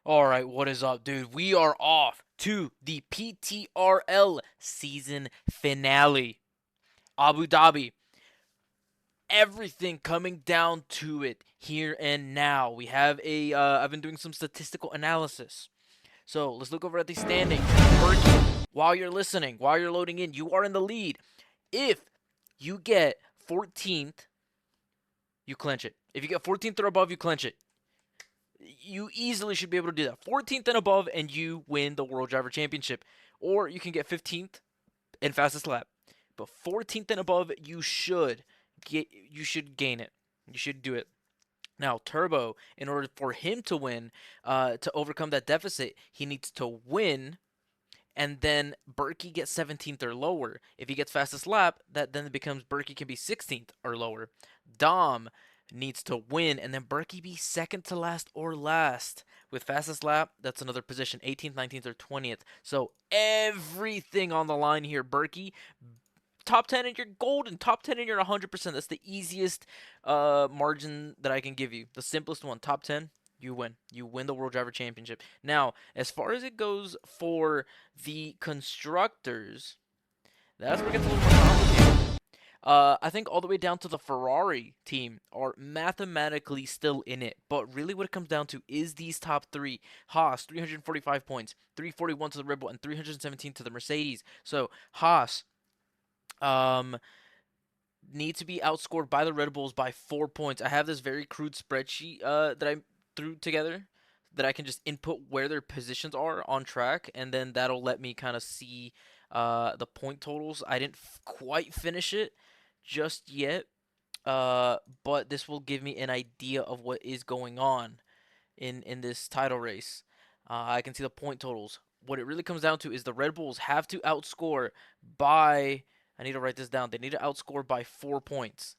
All right, what is up, dude? We are off to the PTRL season finale. Abu Dhabi. Everything coming down to it here and now. We have I've been doing some statistical analysis. So let's look over at the standings. Berkey, while you're listening, while you're loading in, you are in the lead. If you get 14th, you clinch it. If you get 14th or above, you clinch it. You easily should be able to do that. 14th and above, and you win the World Driver Championship. Or you can get 15th in fastest lap. But 14th and above, you should gain it. You should do it. Now, Turbo, in order for him to win, to overcome that deficit, he needs to win, and then Berkey gets 17th or lower. If he gets fastest lap, that then becomes Berkey can be 16th or lower. Dom needs to win, and then Berkey be second to last or last. With fastest lap, that's another position, 18th, 19th, or 20th. So everything on the line here. Berkey, top 10 and you're golden. Top 10 and you're 100%. That's the easiest margin that I can give you. The simplest one. Top 10, you win. You win the World Driver Championship. Now, as far as it goes for the constructors, that's where it gets a little more complicated. I think all the way down to the Ferrari team are mathematically still in it, but really what it comes down to is these top three. Haas, 345 points, 341 to the Red Bull, and 317 to the Mercedes. So Haas um, need to be outscored by the Red Bulls by 4 points. I have this very crude spreadsheet that I threw together that I can just input where their positions are on track, and then that'll let me kind of see the point totals. I didn't quite finish it just yet, but this will give me an idea of what is going on in this title race. I can see the point totals. What it really comes down to is the Red Bulls have to outscore by. I need to write this down. They need to outscore by 4 points.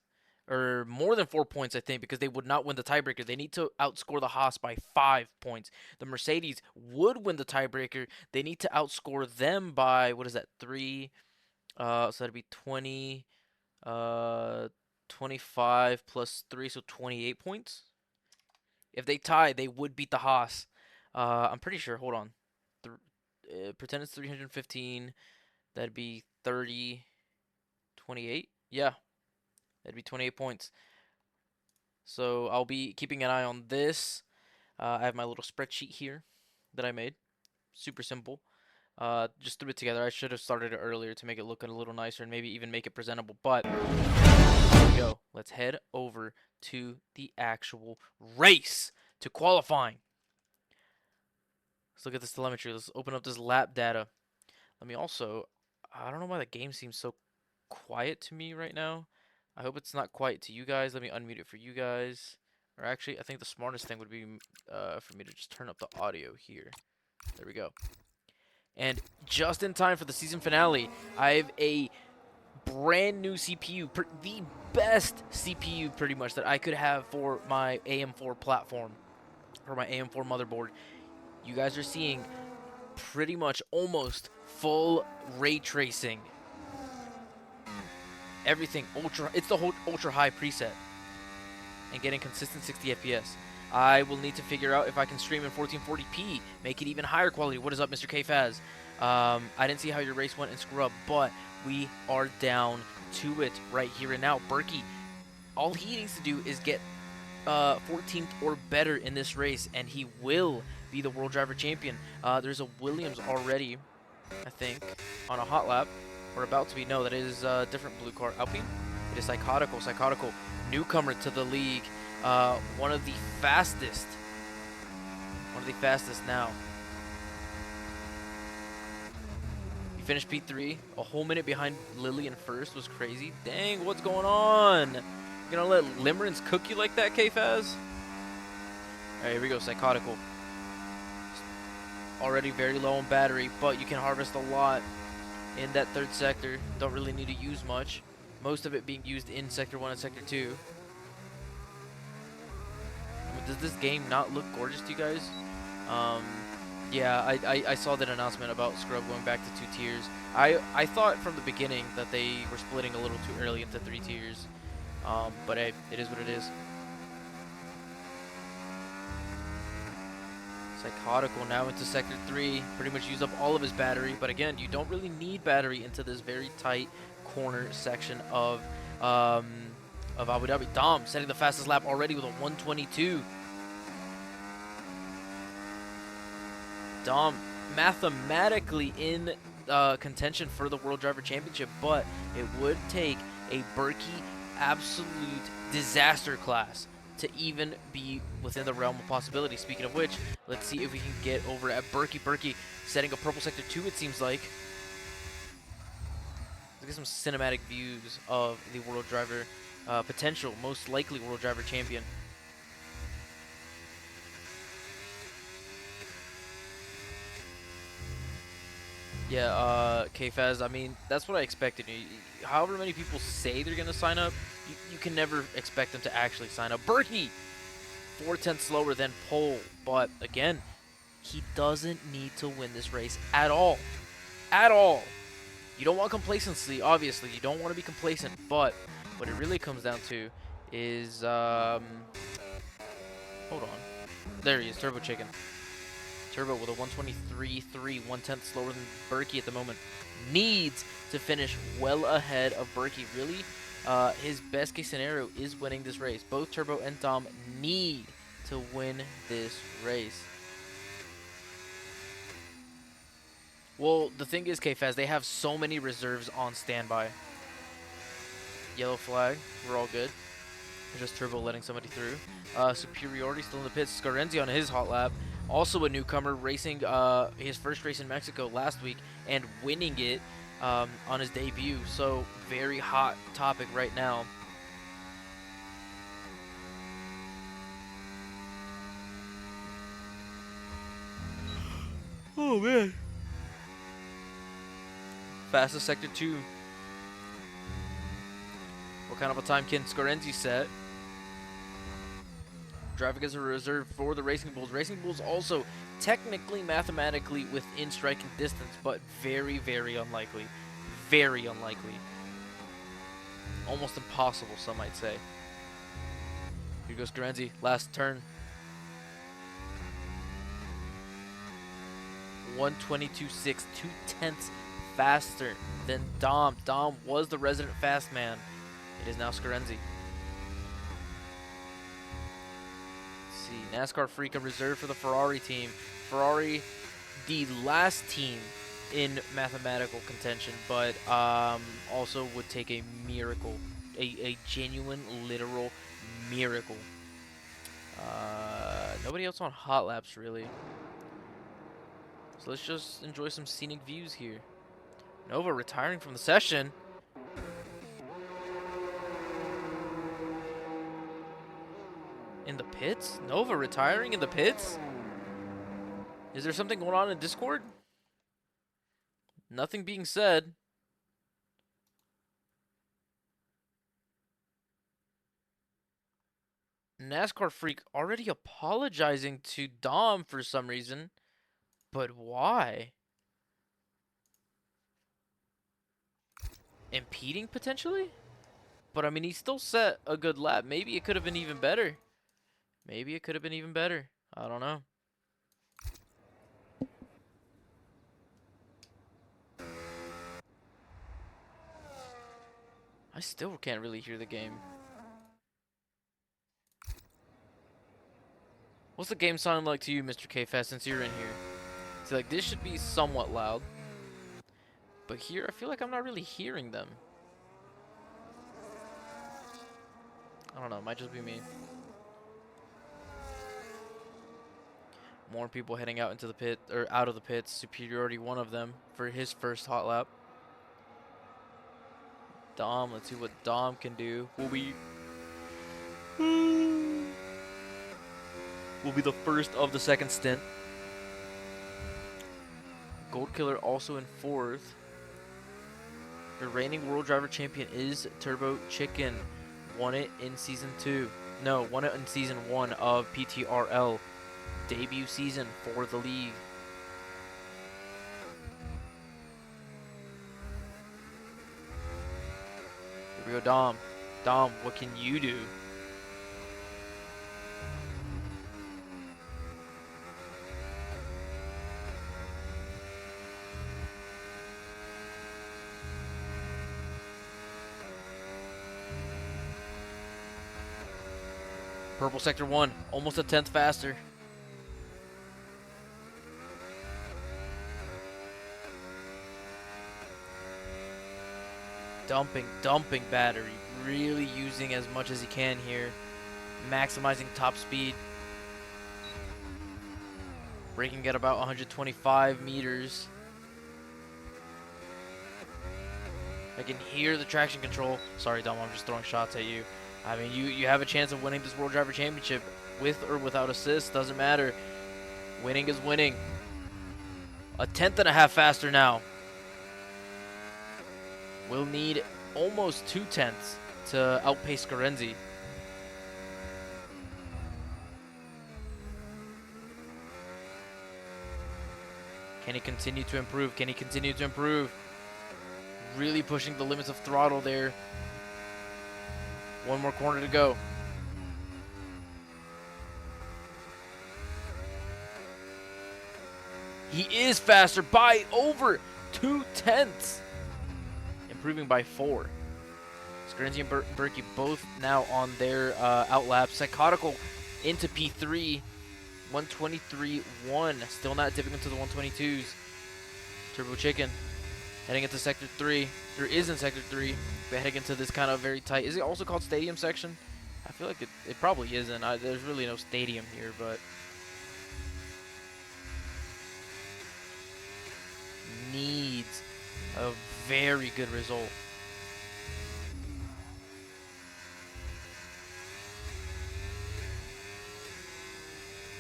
Or more than 4 points, I think, because they would not win the tiebreaker. They need to outscore the Haas by 5 points. The Mercedes would win the tiebreaker. They need to outscore them by, what is that, 3? So that'd be 20, uh, 25 plus 3, so 28 points. If they tie, they would beat the Haas. I'm pretty sure. Hold on. Pretend it's 315. That'd be 30, 28. Yeah, that'd be 28 points. So I'll be keeping an eye on this. I have my little spreadsheet here that I made. Super simple. Just threw it together. I should have started it earlier to make it look a little nicer and maybe even make it presentable. But here we go. Let's head over to the actual race to qualifying. Let's look at this telemetry. Let's open up this lap data. Let me also, I don't know why the game seems so quiet to me right now. I hope it's not quiet to you guys. Let me unmute it for you guys. Or actually, I think the smartest thing would be for me to just turn up the audio here. There we go. And just in time for the season finale, I have a brand new CPU, the best CPU pretty much that I could have for my AM4 platform, for my AM4 motherboard. You guys are seeing pretty much almost full ray tracing. Everything ultra, it's the whole ultra high preset and getting consistent 60 FPS. I will need to figure out if I can stream in 1440p, make it even higher quality. What is up, Mr. KFaz? I didn't see how your race went in Scrub, but we are down to it right here and now. Berkey, all he needs to do is get 14th or better in this race, and he will be the World Driver Champion. There's a Williams already, I think, on a hot lap. We're about to be. No, that is a different blue car. Alpine? It is Psychotical. Psychotical, newcomer to the league. One of the fastest. One of the fastest now. He finished P3. A whole minute behind Lillian first was crazy. Dang, what's going on? You gonna let Limerence cook you like that, K-Faz? Alright, here we go. Psychotical. Already very low on battery, but you can harvest a lot in that third sector. Don't really need to use much. Most of it being used in Sector 1 and Sector 2. I mean, does this game not look gorgeous to you guys? Yeah, I saw that announcement about Scrub going back to 2 tiers. I thought from the beginning that they were splitting a little too early into 3 tiers. But hey, it is what it is. Psychotical now into Sector 3. Pretty much used up all of his battery. But again, you don't really need battery into this very tight corner section of Abu Dhabi. Dom setting the fastest lap already with a 122. Dom mathematically in contention for the World Driver Championship, but it would take a Berkey absolute disaster class to even be within the realm of possibility. Speaking of which, let's see if we can get over at Berkey. Berkey setting a purple sector 2, it seems like. Let's get some cinematic views of the World Driver potential, most likely World Driver Champion. Yeah, K-Faz, I mean, that's what I expected. However many people say they're going to sign up, you can never expect them to actually sign up. Berkey, 4/10 slower than Pole, but again, he doesn't need to win this race at all. At all. You don't want complacency, obviously. You don't want to be complacent, but what it really comes down to is, hold on. There he is, Turbo Chicken. Turbo with a 123.3, 1/10 slower than Berkey at the moment. Needs to finish well ahead of Berkey. Really, his best case scenario is winning this race. Both Turbo and Dom need to win this race. Well, the thing is, K-Faz, they have so many reserves on standby. Yellow flag, we're all good. Just Turbo letting somebody through. Superiority still in the pits. Scarenzi on his hot lap. Also a newcomer, racing his first race in Mexico last week and winning it on his debut. So very hot topic right now. Oh man. Fastest sector 2. What kind of a time can Scarenzi set? Driving as a reserve for the Racing Bulls. Racing Bulls also technically, mathematically within striking distance, but very, very unlikely. Very unlikely. Almost impossible, some might say. Here goes Scarenzi, last turn. 122.6, 2/10 faster than Dom. Dom was the resident fast man. It is now Scarenzi. NASCAR Freak, a reserve for the Ferrari team. Ferrari, the last team in mathematical contention, but also would take a miracle, a genuine, literal miracle. Nobody else on hot laps, really. So let's just enjoy some scenic views here. Nova retiring from the session. In the pits? Nova retiring in the pits? Is there something going on in Discord? Nothing being said. NASCAR Freak already apologizing to Dom for some reason. But why? Impeding potentially? But I mean, he still set a good lap. Maybe it could have been even better. Maybe it could have been even better. I don't know. I still can't really hear the game. What's the game sound like to you, Mr. K-Fast, since you're in here? See, like, this should be somewhat loud. But here, I feel like I'm not really hearing them. I don't know, it might just be me. More people heading out into the pit, or out of the pits. Superiority, one of them, for his first hot lap. Dom, let's see what Dom can do. Will be the first of the second stint. Gold Killer also in fourth. The reigning World Driver Champion is Turbo Chicken. Won it in season 2. No, won it in season 1 of PTRL. Debut season for the league. Here we go, Dom. Dom, what can you do? – Purple sector 1, almost a tenth faster. Dumping battery. Really using as much as he can here. Maximizing top speed. Braking at about 125 meters. I can hear the traction control. Sorry, Dom, I'm just throwing shots at you. I mean, you have a chance of winning this World Driver Championship with or without assists. Doesn't matter. Winning is winning. A tenth and a half faster now. We'll need almost 2 tenths to outpace Scarenzi. Can he continue to improve? Can he continue to improve? Really pushing the limits of throttle there. One more corner to go. He is faster by over 2 tenths. Improving by 4. Scarenzi and Berkey both now on their outlap. Psychotical into P3. 123.1. Still not dipping into the 122s. Turbo Chicken heading into Sector 3. There is in Sector 3. But heading into this kind of very tight. Is it also called Stadium section? I feel like it probably isn't. There's really no stadium here, but needs a very good result.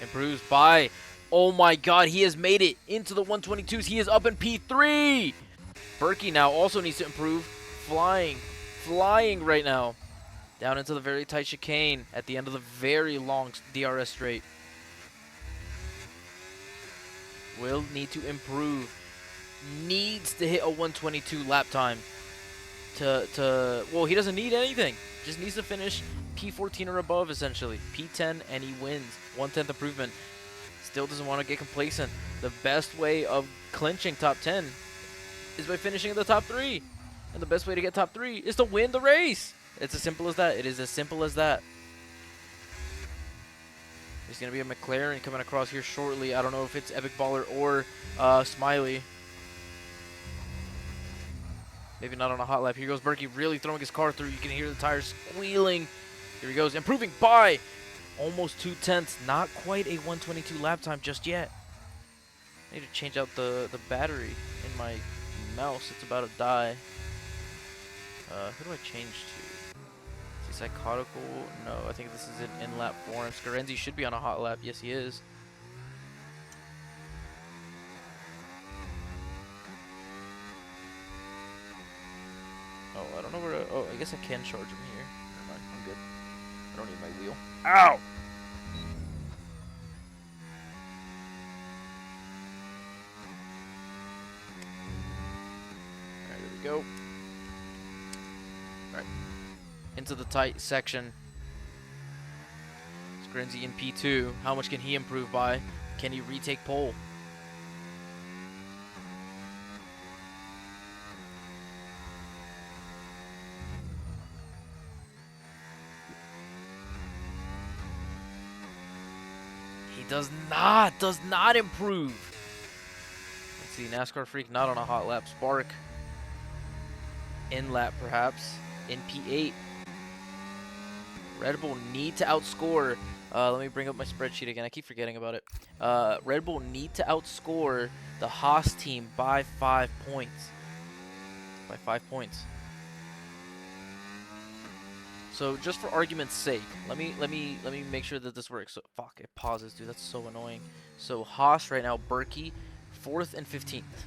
Improves by, oh my god, he has made it into the 122s. He is up in P3. Berkey now also needs to improve. Flying right now. Down into the very tight chicane at the end of the very long DRS straight. Will need to improve. Needs to hit a 122 lap time. Well, he doesn't need anything. Just needs to finish P14 or above, essentially. P10 and he wins. 1/10 improvement. Still doesn't want to get complacent. The best way of clinching top 10 is by finishing in the top 3. And the best way to get top 3 is to win the race. It's as simple as that. It is as simple as that. There's going to be a McLaren coming across here shortly. I don't know if it's Epic Baller or Smiley. Maybe not on a hot lap. Here goes Berkey really throwing his car through. You can hear the tires squealing. Here he goes. Improving by almost 2 tenths. Not quite a 122 lap time just yet. I need to change out the battery in my mouse. It's about to die. Who do I change to? Is he Psychotical? No, I think this is an in-lap form. Scarenzi should be on a hot lap. Yes, he is. Oh, I don't know where to... Oh, I guess I can charge him here. Never mind, I'm good. I don't need my wheel. Ow! Alright, there we go. Alright. Into the tight section. Scarenzi in P2. How much can he improve by? Can he retake pole? He does not improve. Let's see, NASCAR Freak not on a hot lap. Spark in lap perhaps. In P8. Red Bull need to outscore. Let me bring up my spreadsheet again. I keep forgetting about it. Red Bull need to outscore the Haas team by 5 points. By 5 points. So just for argument's sake, let me make sure that this works. So fuck, it pauses, dude. That's so annoying. So Haas right now, Berkey, 4th and 15th.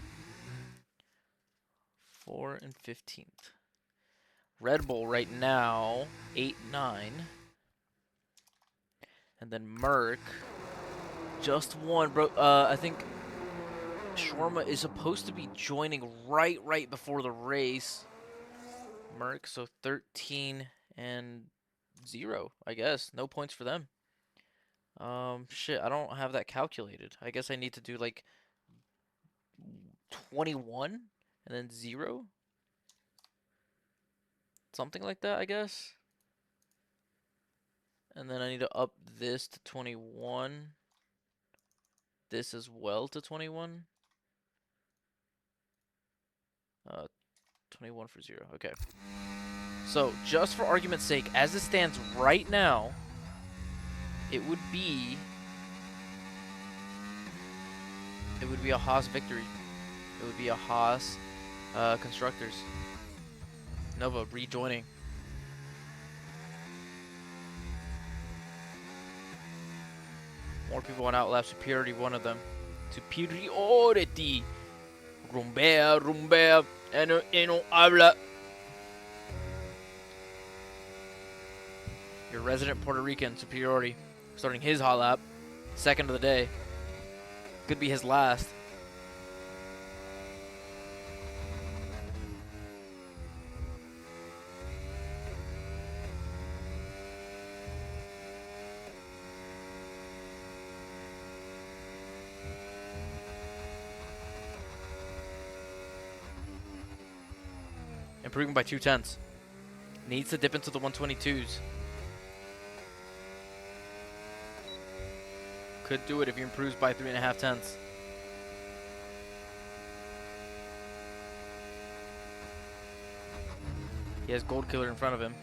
4 and 15th. Red Bull right now, 8, 9. And then Merc, just 1, bro. I think Shorma is supposed to be joining right before the race. Merc, so 13 and 0, I guess. No points for them. Shit, I don't have that calculated. I guess I need to do like 21 and then 0. Something like that, I guess. And then I need to up this to 21. This as well to 21. 21 for 0. Okay. So, just for argument's sake, as it stands right now, it would be a Haas victory. It would be a Haas Constructors. Nova rejoining. More people on outlap. Superiority, one of them. Superiority. Rumbea, rumbea. No habla. Your resident Puerto Rican, Superiority. Starting his hot lap. Second of the day. Could be his last. Improving by 0.2. Needs to dip into the 122s. Could do it if he improves by 3.5. He has Gold Killer in front of him.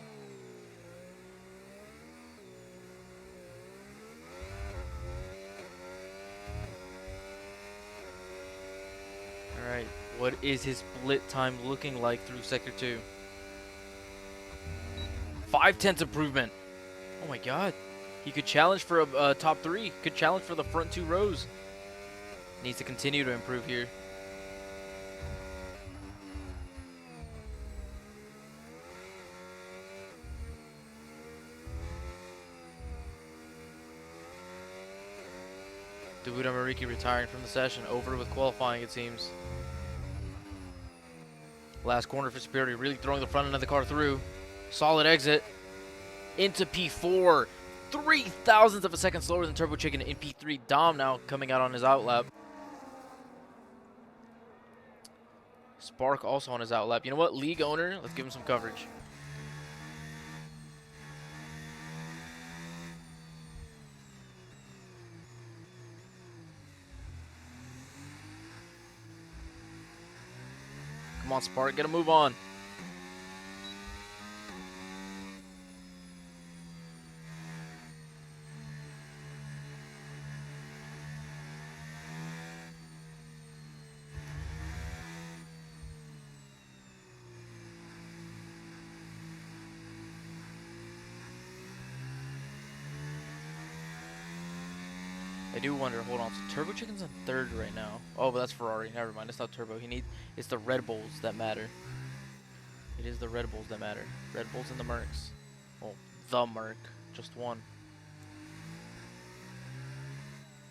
Alright, what is his split time looking like through Sector 2? 0.5 improvement. Oh my god. He could challenge for a top 3. Could challenge for the front 2 rows. Needs to continue to improve here. Davuda Mariki retiring from the session. Over with qualifying, it seems. Last corner for Superiority. Really throwing the front end of the car through. Solid exit. Into P4. 0.003 of a second slower than Turbo Chicken in P3. Dom now coming out on his outlap. Spark also on his outlap. You know what? League owner, let's give him some coverage. Come on, Spark, get a move on. I do wonder, hold on, so Turbo Chicken's on 3rd right now. Oh, but that's Ferrari, never mind, it's not Turbo. It's the Red Bulls that matter. It is the Red Bulls that matter. Red Bulls and the Mercs. Well, the Merc, just one.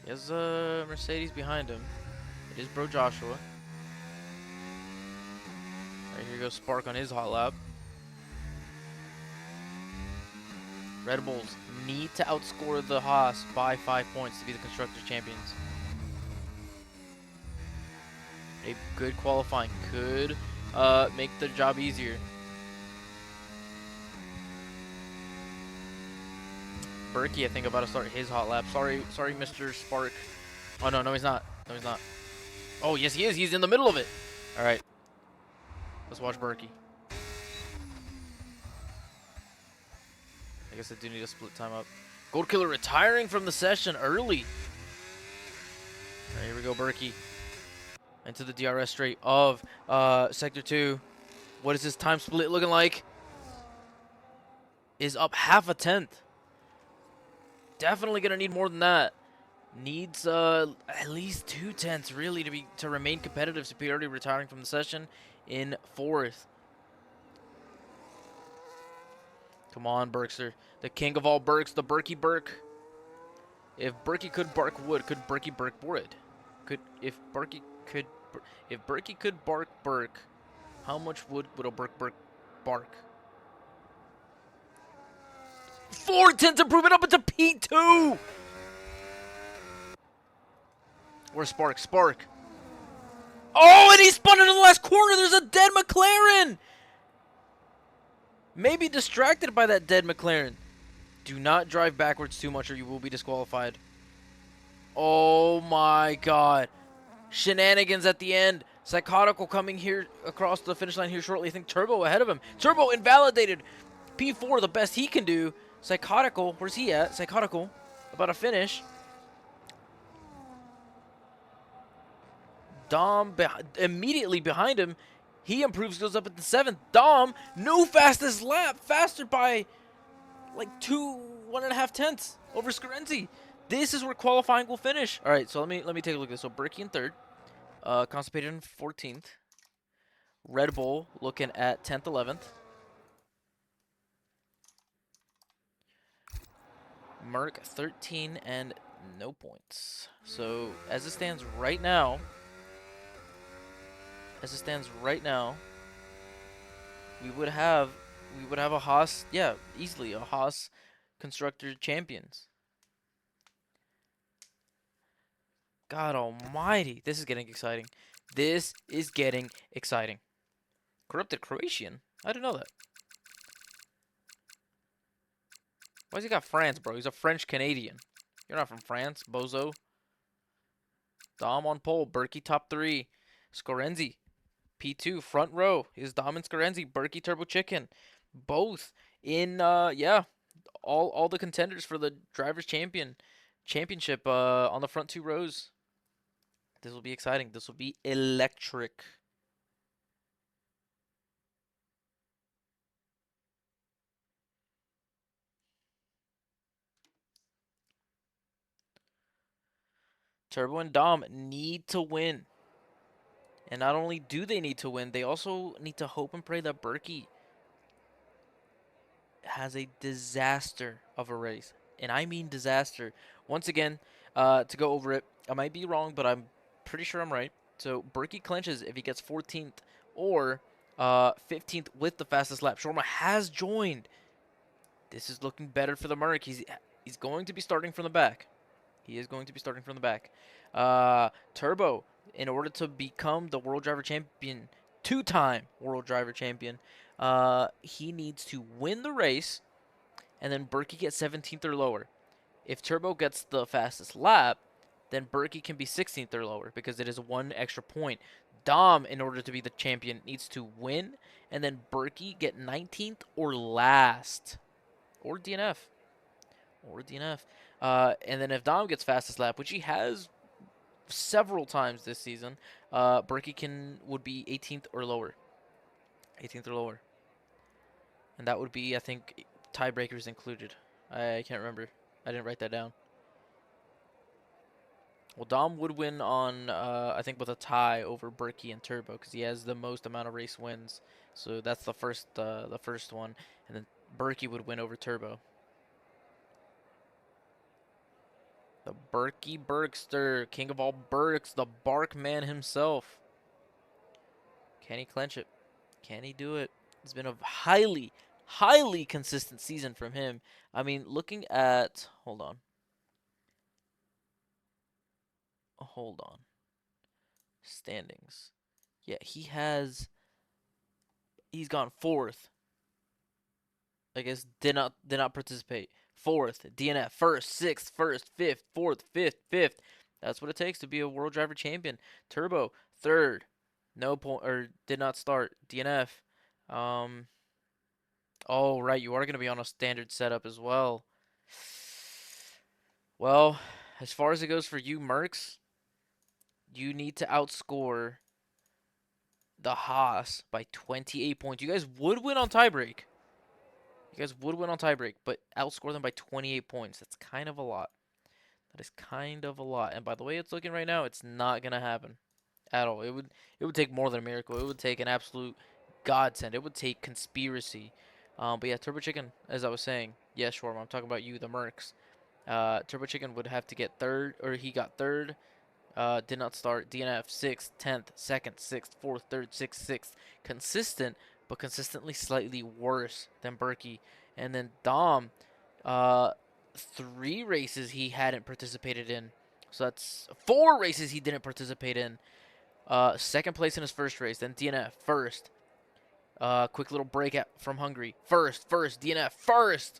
He has a Mercedes behind him. It is Bro Joshua. Alright, here goes Spark on his hot lap. Red Bulls need to outscore the Haas by 5 points to be the Constructors Champions. A good qualifying could make the job easier. Berkey, I think, about to start his hot lap. Sorry, Mr. Spark. Oh, no, he's not. No, he's not. Oh, yes, he is. He's in the middle of it. All right. Let's watch Berkey. I guess I do need to split time up. Gold Killer retiring from the session early. All right, here we go, Berkey. Into the DRS straight of Sector 2. What is his time split looking like? Is up 0.5. Definitely gonna need more than that. Needs at least 0.2 really to remain competitive. Superiority retiring from the session in 4th. Come on, Berkster. The king of all Berks, the Berkey Burke. If Berkey could bark wood, could Berkey Burke wood? If Berkey could bark Burke, how much wood would a Burke bark? 0.4 improvement up into P2! Where's Spark? Spark. Oh, and he spun into the last corner. There's a dead McLaren. Maybe distracted by that dead McLaren. Do not drive backwards too much or you will be disqualified. Oh my god. Shenanigans at the end. Psychotical coming here across the finish line here shortly. I think Turbo ahead of him. Turbo invalidated. P4, the best he can do. Psychotical, where's he at? Psychotical, about to finish. Dom immediately behind him. He improves, goes up at the 7th. Dom, no fastest lap. Faster by like 1.5 tenths over Scarenzi. This is where qualifying will finish. All right, so let me take a look at this. So Berkey in 3rd. Constipated in 14th. Red Bull looking at 10th, 11th. Merc 13 and no points. So as it stands right now, we would have a Haas, yeah, easily a Haas constructor champions. God almighty, this is getting exciting. This is getting exciting. Corrupted Croatian? I didn't know that. Why's he got France, bro? He's a French Canadian. You're not from France, bozo. Dom on pole. Berkey top 3. Scorenzi. P2 front row is Dom and Scorenzi. Berkey Turbo Chicken. Both in yeah. All the contenders for the drivers championship on the front 2 rows. This will be exciting. This will be electric. Turbo and Dom need to win. And not only do they need to win, they also need to hope and pray that Berkey has a disaster of a race. And I mean disaster. Once again, to go over it, I might be wrong, but I'm pretty sure I'm right. So Berkey clinches if he gets 14th or 15th with the fastest lap. Shorma has joined. This is looking better for the Merc. He's going to be starting from the back. He is going to be starting from the back. Turbo, in order to become the World Driver Champion, 2-time World Driver Champion, he needs to win the race, and then Berkey gets 17th or lower. If Turbo gets the fastest lap, then Berkey can be 16th or lower because it is 1 extra point. Dom, in order to be the champion, needs to win, and then Berkey get 19th or last. Or DNF. And then if Dom gets fastest lap, which he has several times this season, Berkey would be 18th or lower. 18th or lower. And that would be, I think, tiebreakers included. I can't remember. I didn't write that down. Well, Dom would win on, I think, with a tie over Berkey and Turbo because he has the most amount of race wins. So that's the first one, and then Berkey would win over Turbo. The Berkey Bergster, king of all Berks, the Barkman himself. Can he clinch it? Can he do it? It's been a highly, highly consistent season from him. I mean, looking at... Hold on. Standings. Yeah, he's gone 4th. I guess did not participate. 4th, DNF, 1st, 6th, 1st, 5th, 4th, 5th, 5th. That's what it takes to be a World Driver Champion. Turbo, 3rd, no point, or did not start. DNF. Oh right, you are gonna be on a standard setup as well. Well, as far as it goes for you, Mercs, you need to outscore the Haas by 28 points. You guys would win on tiebreak. But outscore them by 28 points. That's kind of a lot. That is kind of a lot. And by the way it's looking right now, it's not going to happen at all. It would take more than a miracle. It would take an absolute godsend. It would take conspiracy. But yeah, Turbo Chicken, as I was saying. Yes, Shawarma, I'm talking about you, the Mercs. Turbo Chicken would have to get 3rd, or he got 3rd. Did not start. DNF 6th, 10th, 2nd, 6th, 4th, 3rd, 6th, 6th. Consistent, but consistently slightly worse than Berkey. And then Dom, 3 races he hadn't participated in. So that's 4 races he didn't participate in. 2nd place in his first race, then DNF 1st. Quick little break from Hungary. 1st, DNF 1st.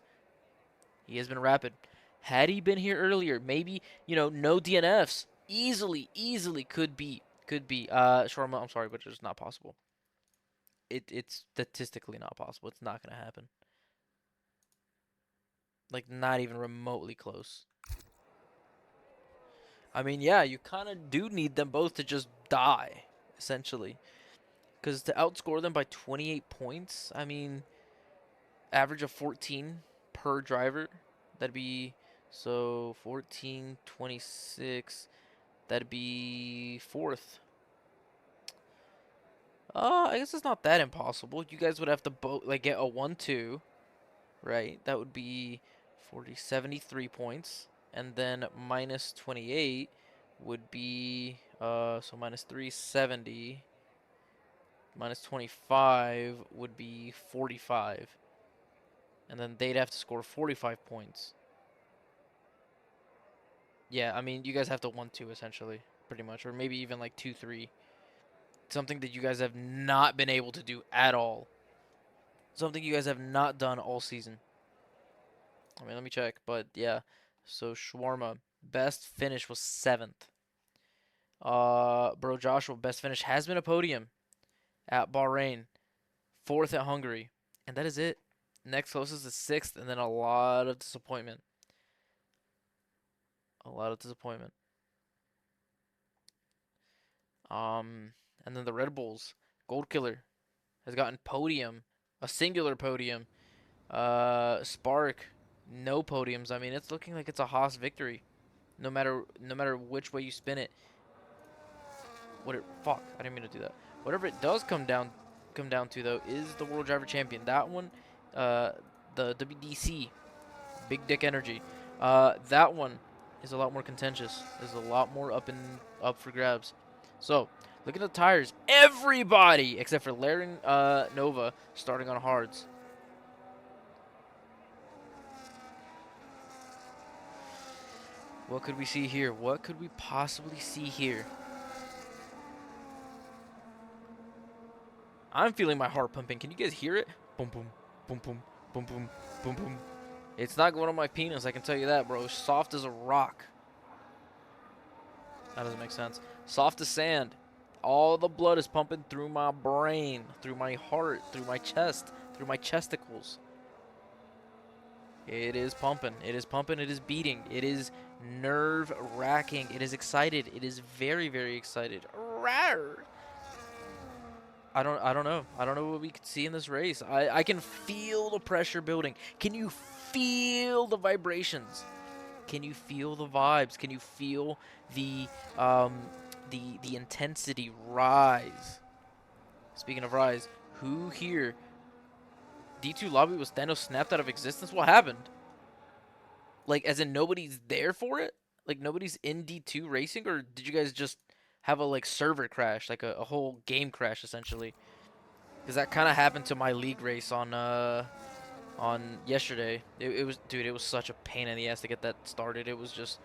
He has been rapid. Had he been here earlier, maybe, no DNFs. Easily could be. Sharma, I'm sorry, but it's not possible. It's statistically not possible. It's not going to happen. Like, not even remotely close. I mean, yeah, you kind of do need them both to just die, essentially. Because to outscore them by 28 points, I mean, average of 14 per driver. That'd be, so 14, 26. That'd be fourth. I guess it's not that impossible. You guys would have to get a 1-2, right? That would be 40, 73 points. And then minus 28 would be, so minus 370. Minus 25 would be 45. And then they'd have to score 45 points. Yeah, I mean, you guys have to 1-2 essentially, pretty much. Or maybe even like 2-3. Something that you guys have not been able to do at all. Something you guys have not done all season. I mean, let me check. But yeah, so Shawarma, best finish was 7th. Bro Joshua, best finish has been a podium at Bahrain. 4th at Hungary. And that is it. Next closest is 6th, and then a lot of disappointment. A lot of disappointment. And then the Red Bulls, Gold Killer, has gotten podium, a singular podium. Spark, no podiums. I mean, it's looking like it's a Haas victory, no matter which way you spin it. Fuck, I didn't mean to do that. Whatever it does come down to though is the World Driver Champion. That one, the WDC, Big Dick Energy. That one is a lot more contentious. Is a lot more up for grabs. So, look at the tires. Everybody except for Laren Nova starting on hards. What could we see here? What could we possibly see here? I'm feeling my heart pumping. Can you guys hear it? Boom, boom, boom, boom, boom, boom, boom, boom. It's not going on my penis, I can tell you that, bro. Soft as a rock. That doesn't make sense. Soft as sand. All the blood is pumping through my brain, through my heart, through my chest, through my chesticles. It is pumping. It is pumping. It is beating. It is nerve-wracking. It is excited. It is very, very excited. Rawr. I don't know. I don't know what we could see in this race. I can feel the pressure building. Can you feel the vibrations? Can you feel the vibes? Can you feel the intensity rise? Speaking of rise, who here? D2 lobby was Thanos snapped out of existence? What happened? Like, as in nobody's there for it? Like, nobody's in D2 racing? Or did you guys just have a, like, server crash? Like, a whole game crash, essentially? Because that kind of happened to my league race on yesterday. It was, dude, it was such a pain in the ass to get that started. It was just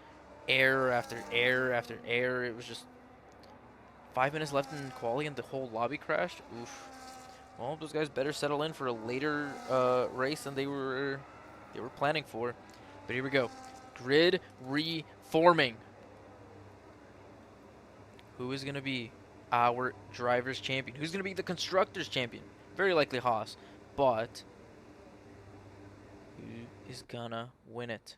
error after error after error. It was just 5 minutes left in quali and the whole lobby crashed. Oof. Well, those guys better settle in for a later race than they were planning for. But here we go. Grid reforming. Who is going to be our driver's champion? Who's going to be the constructor's champion? Very likely Haas. But who is going to win it?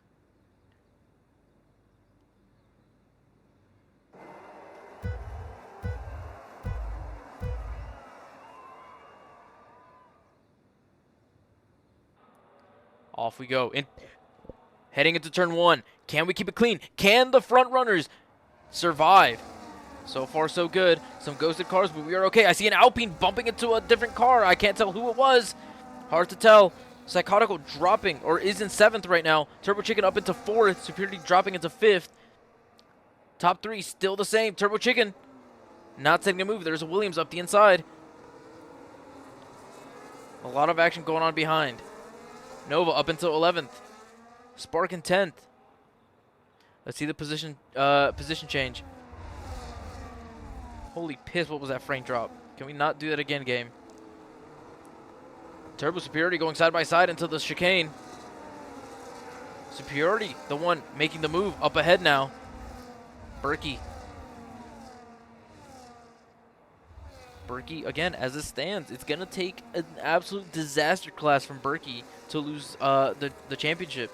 Off we go. Heading into turn 1. Can we keep it clean? Can the front runners survive? So far, so good. Some ghosted cars, but we are okay. I see an Alpine bumping into a different car. I can't tell who it was. Hard to tell. Psychotical dropping, or is in 7th right now. Turbo Chicken up into 4th. Superiority dropping into 5th. Top 3 still the same. Turbo Chicken not taking a move. There's a Williams up the inside. A lot of action going on behind. Nova up until 11th. Spark in 10th. Let's see the position change. Holy piss, what was that frame drop? Can we not do that again, game? Turbo Superiority going side by side into the chicane. Superiority, the one making the move up ahead now. Berkey. Berkey, again, as it stands, it's going to take an absolute disaster class from Berkey to lose the championship.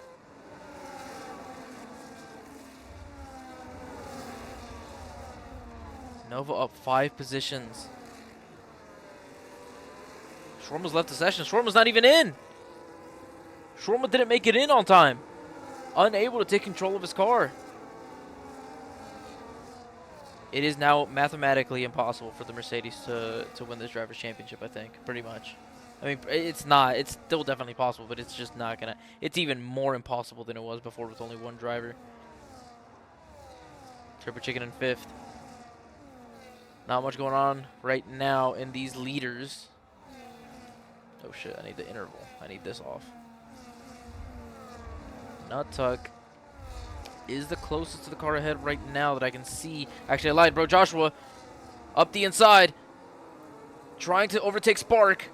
Nova up 5 positions. Shawarma's left the session. Shawarma's not even in. Shawarma didn't make it in on time. Unable to take control of his car. It is now mathematically impossible for the Mercedes to win this Drivers' Championship, I think, pretty much. I mean, it's not. It's still definitely possible, but it's just not going to. It's even more impossible than it was before with only one driver. Turbo Chicken in 5th. Not much going on right now in these leaders. Oh, shit. I need the interval. I need this off. Nut Tuck is the closest to the car ahead right now that I can see. Actually, I lied, bro. Joshua up the inside, trying to overtake Spark.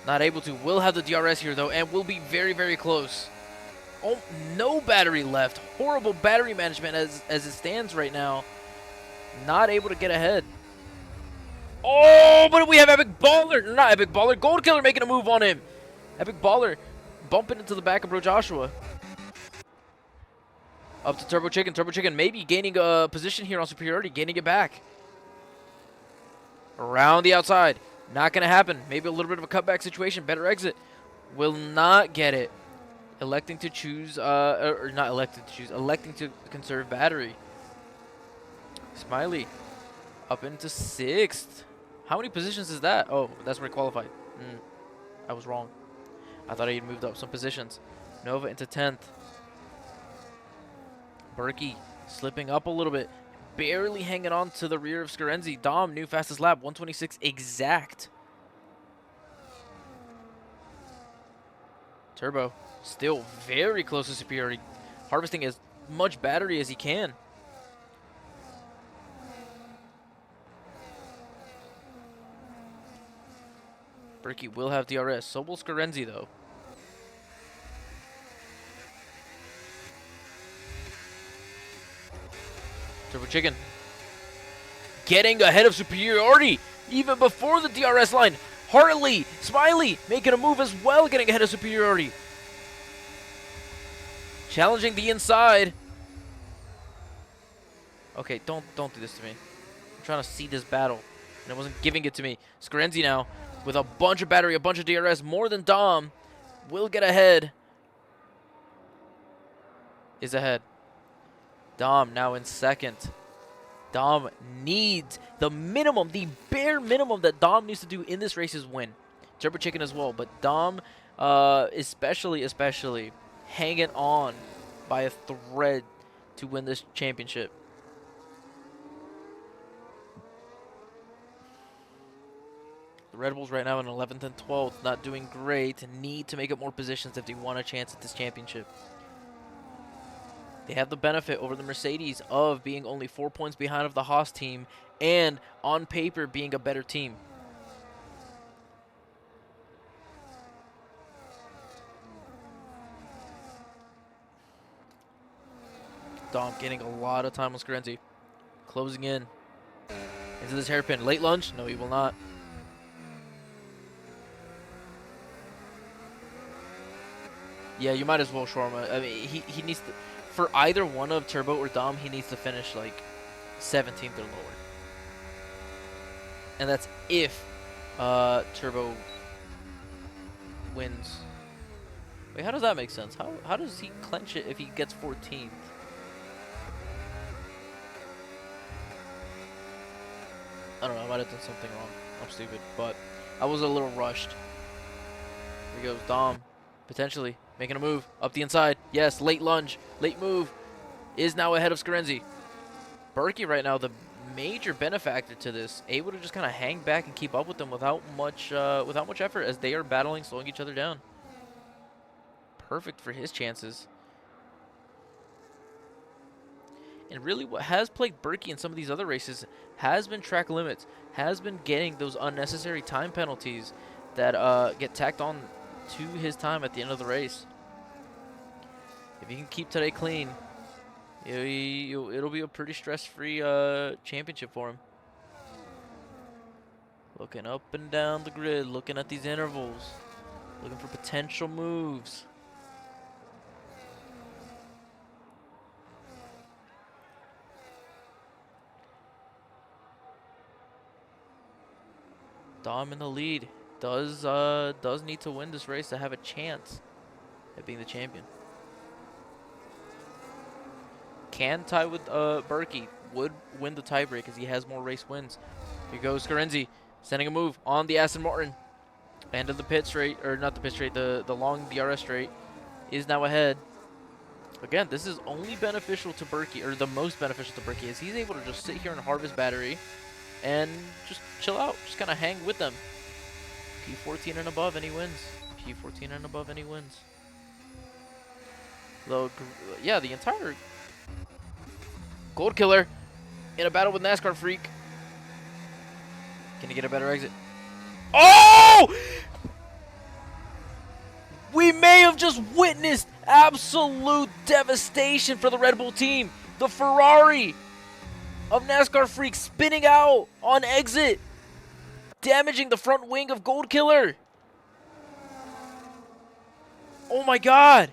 Not able to. Will have the DRS here, though, and will be very, very close. Oh, no battery left. Horrible battery management as it stands right now. Not able to get ahead. Oh, but we have Epic Baller. Not Epic Baller. Gold Killer making a move on him. Epic Baller bumping into the back of bro Joshua. Up to Turbo Chicken. Turbo Chicken maybe gaining a position here on superiority. Gaining it back. Around the outside. Not going to happen. Maybe a little bit of a cutback situation. Better exit. Will not get it. Electing to choose, or not electing to choose, electing to conserve battery. Smiley up into 6th. How many positions is that? Oh, that's where he qualified. I was wrong. I thought he'd moved up some positions. Nova into 10th. Berkey slipping up a little bit. Barely hanging on to the rear of Scarenzi. Dom, new fastest lap, 126 exact. Turbo still very close to superiority. Harvesting as much battery as he can. Berkey will have DRS. So will Scarenzi, though. Turbo Chicken getting ahead of superiority even before the DRS line. Hartley, Smiley making a move as well, getting ahead of superiority. Challenging the inside. Okay, don't do this to me. I'm trying to see this battle, and it wasn't giving it to me. Scarenzi now with a bunch of battery, a bunch of DRS, more than Dom. Will get ahead. Is ahead. Dom now in 2nd. Dom needs the minimum, the bare minimum that Dom needs to do in this race is win. Turbo Chicken as well, but Dom especially hanging on by a thread to win this championship. The Red Bulls right now in 11th and 12th, not doing great. Need to make up more positions if they want a chance at this championship. They have the benefit over the Mercedes of being only 4 points behind of the Haas team and on paper being a better team. Dom getting a lot of time on Scarenzi. Closing in into this hairpin. Late lunge? No, he will not. Yeah, you might as well, Shawarma. I mean, he needs to... For either one of Turbo or Dom, he needs to finish like 17th or lower. And that's if Turbo wins. Wait, how does that make sense? How does he clench it if he gets 14th? I don't know, I might have done something wrong. I'm stupid, but I was a little rushed. Here goes Dom, potentially making a move up the inside. Yes, late lunge, late move, is now ahead of Scarenzi. Berkey right now, the major benefactor to this, able to just kind of hang back and keep up with them without much effort as they are battling, slowing each other down. Perfect for his chances. And really what has plagued Berkey in some of these other races has been track limits, has been getting those unnecessary time penalties that get tacked on to his time at the end of the race. If he can keep today clean, it'll be a pretty stress-free championship for him. Looking up and down the grid, looking at these intervals, looking for potential moves. Dom in the lead. Does need to win this race to have a chance at being the champion. Can tie with Berkey. Would win the tiebreak as he has more race wins. Here goes Scarenzi, sending a move on the Aston Martin. End of the pit straight, or not the pit straight, the long DRS straight is now ahead. Again, this is only beneficial to Berkey, or the most beneficial to Berkey, as he's able to just sit here and harvest battery and just chill out, just kind of hang with them. P14 and above, and he wins. P14 and above, and he wins. Though, yeah, the entire Gold Killer in a battle with NASCAR Freak. Can he get a better exit? Oh! We may have just witnessed absolute devastation for the Red Bull team. The Ferrari of NASCAR Freak spinning out on exit, damaging the front wing of Gold Killer. Oh my God.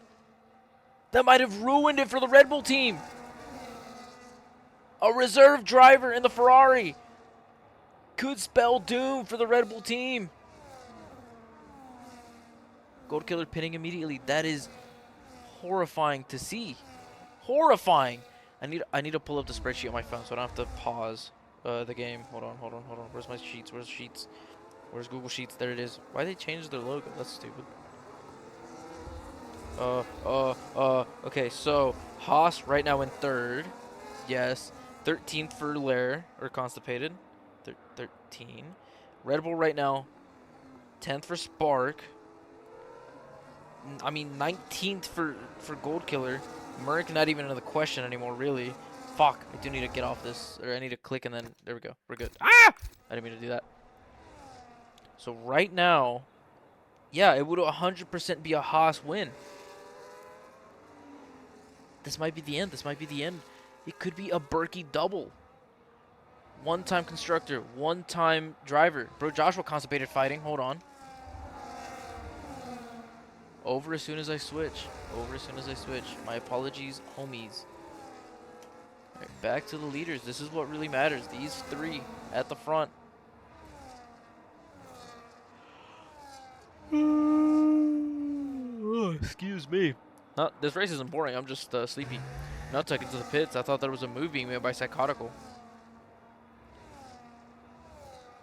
That might have ruined it for the Red Bull team. A reserve driver in the Ferrari could spell doom for the Red Bull team. Gold Killer pinning immediately. That is horrifying to see. Horrifying. I need to pull up the spreadsheet on my phone so I don't have to pause the game. Hold on. Where's my sheets? Where's Sheets? Where's Google Sheets? There it is. Why they changed their logo? That's stupid. Okay, so Haas right now in third. Yes. 13th for Lair, or Constipated. 13. Red Bull right now, 10th for Spark. I mean, 19th for Gold Killer. Merc not even in the question anymore, really. Fuck, I do need to get off this, or I need to click and then, there we go, we're good. Ah! I didn't mean to do that. So right now, yeah, it would 100% be a Haas win. This might be the end, It could be a Berkey double. One-time constructor, one-time driver. Bro, Joshua Constipated fighting. Hold on. Over as soon as I switch. My apologies, homies. Alright, back to the leaders. This is what really matters. These three at the front. Oh, excuse me. This race isn't boring. I'm just sleepy. Not tucked into the pits. I thought there was a move being made by Psychotical.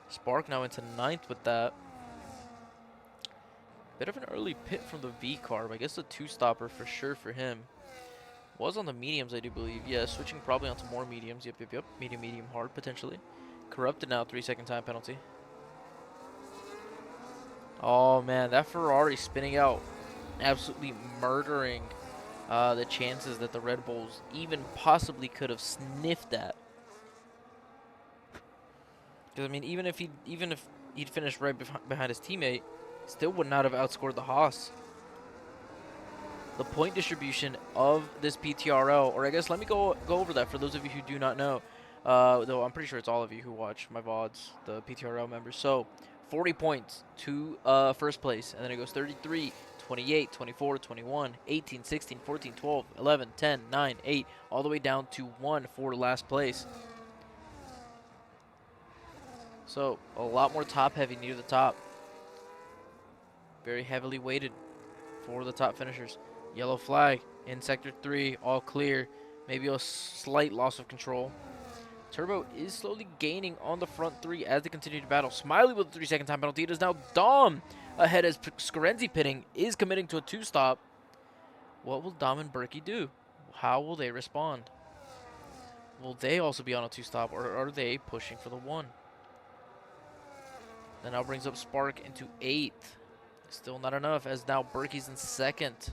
Spark now into 9th with that. Bit of an early pit from the V-Carb. I guess a 2-stopper for sure for him. Was on the mediums, I do believe. Yeah, switching probably onto more mediums. Yep. Medium, hard, potentially. Corrupted now, 3-second time penalty. Oh, man, that Ferrari spinning out. Absolutely murdering the chances that the Red Bulls even possibly could have sniffed at. Because, I mean, even if he'd finished right behind his teammate, still would not have outscored the Haas. The point distribution of this PTRL, or I guess let me go over that for those of you who do not know. Though I'm pretty sure it's all of you who watch my VODs, the PTRL members. So, 40 points to first place, and then it goes 33, 28, 24, 21, 18, 16, 14, 12, 11, 10, 9, 8, all the way down to 1 for last place. So, a lot more top-heavy near the top. Very heavily weighted for the top finishers. Yellow flag in Sector 3, all clear. Maybe a slight loss of control. Turbo is slowly gaining on the front three as they continue to battle. Smiley with a 3-second time penalty. It is now Dom ahead as Scarenzi pitting is committing to a 2-stop. What will Dom and Berkey do? How will they respond? Will they also be on a 2-stop, or are they pushing for the 1? That now brings up Spark into 8th. Still not enough, as now Berkey's in 2nd.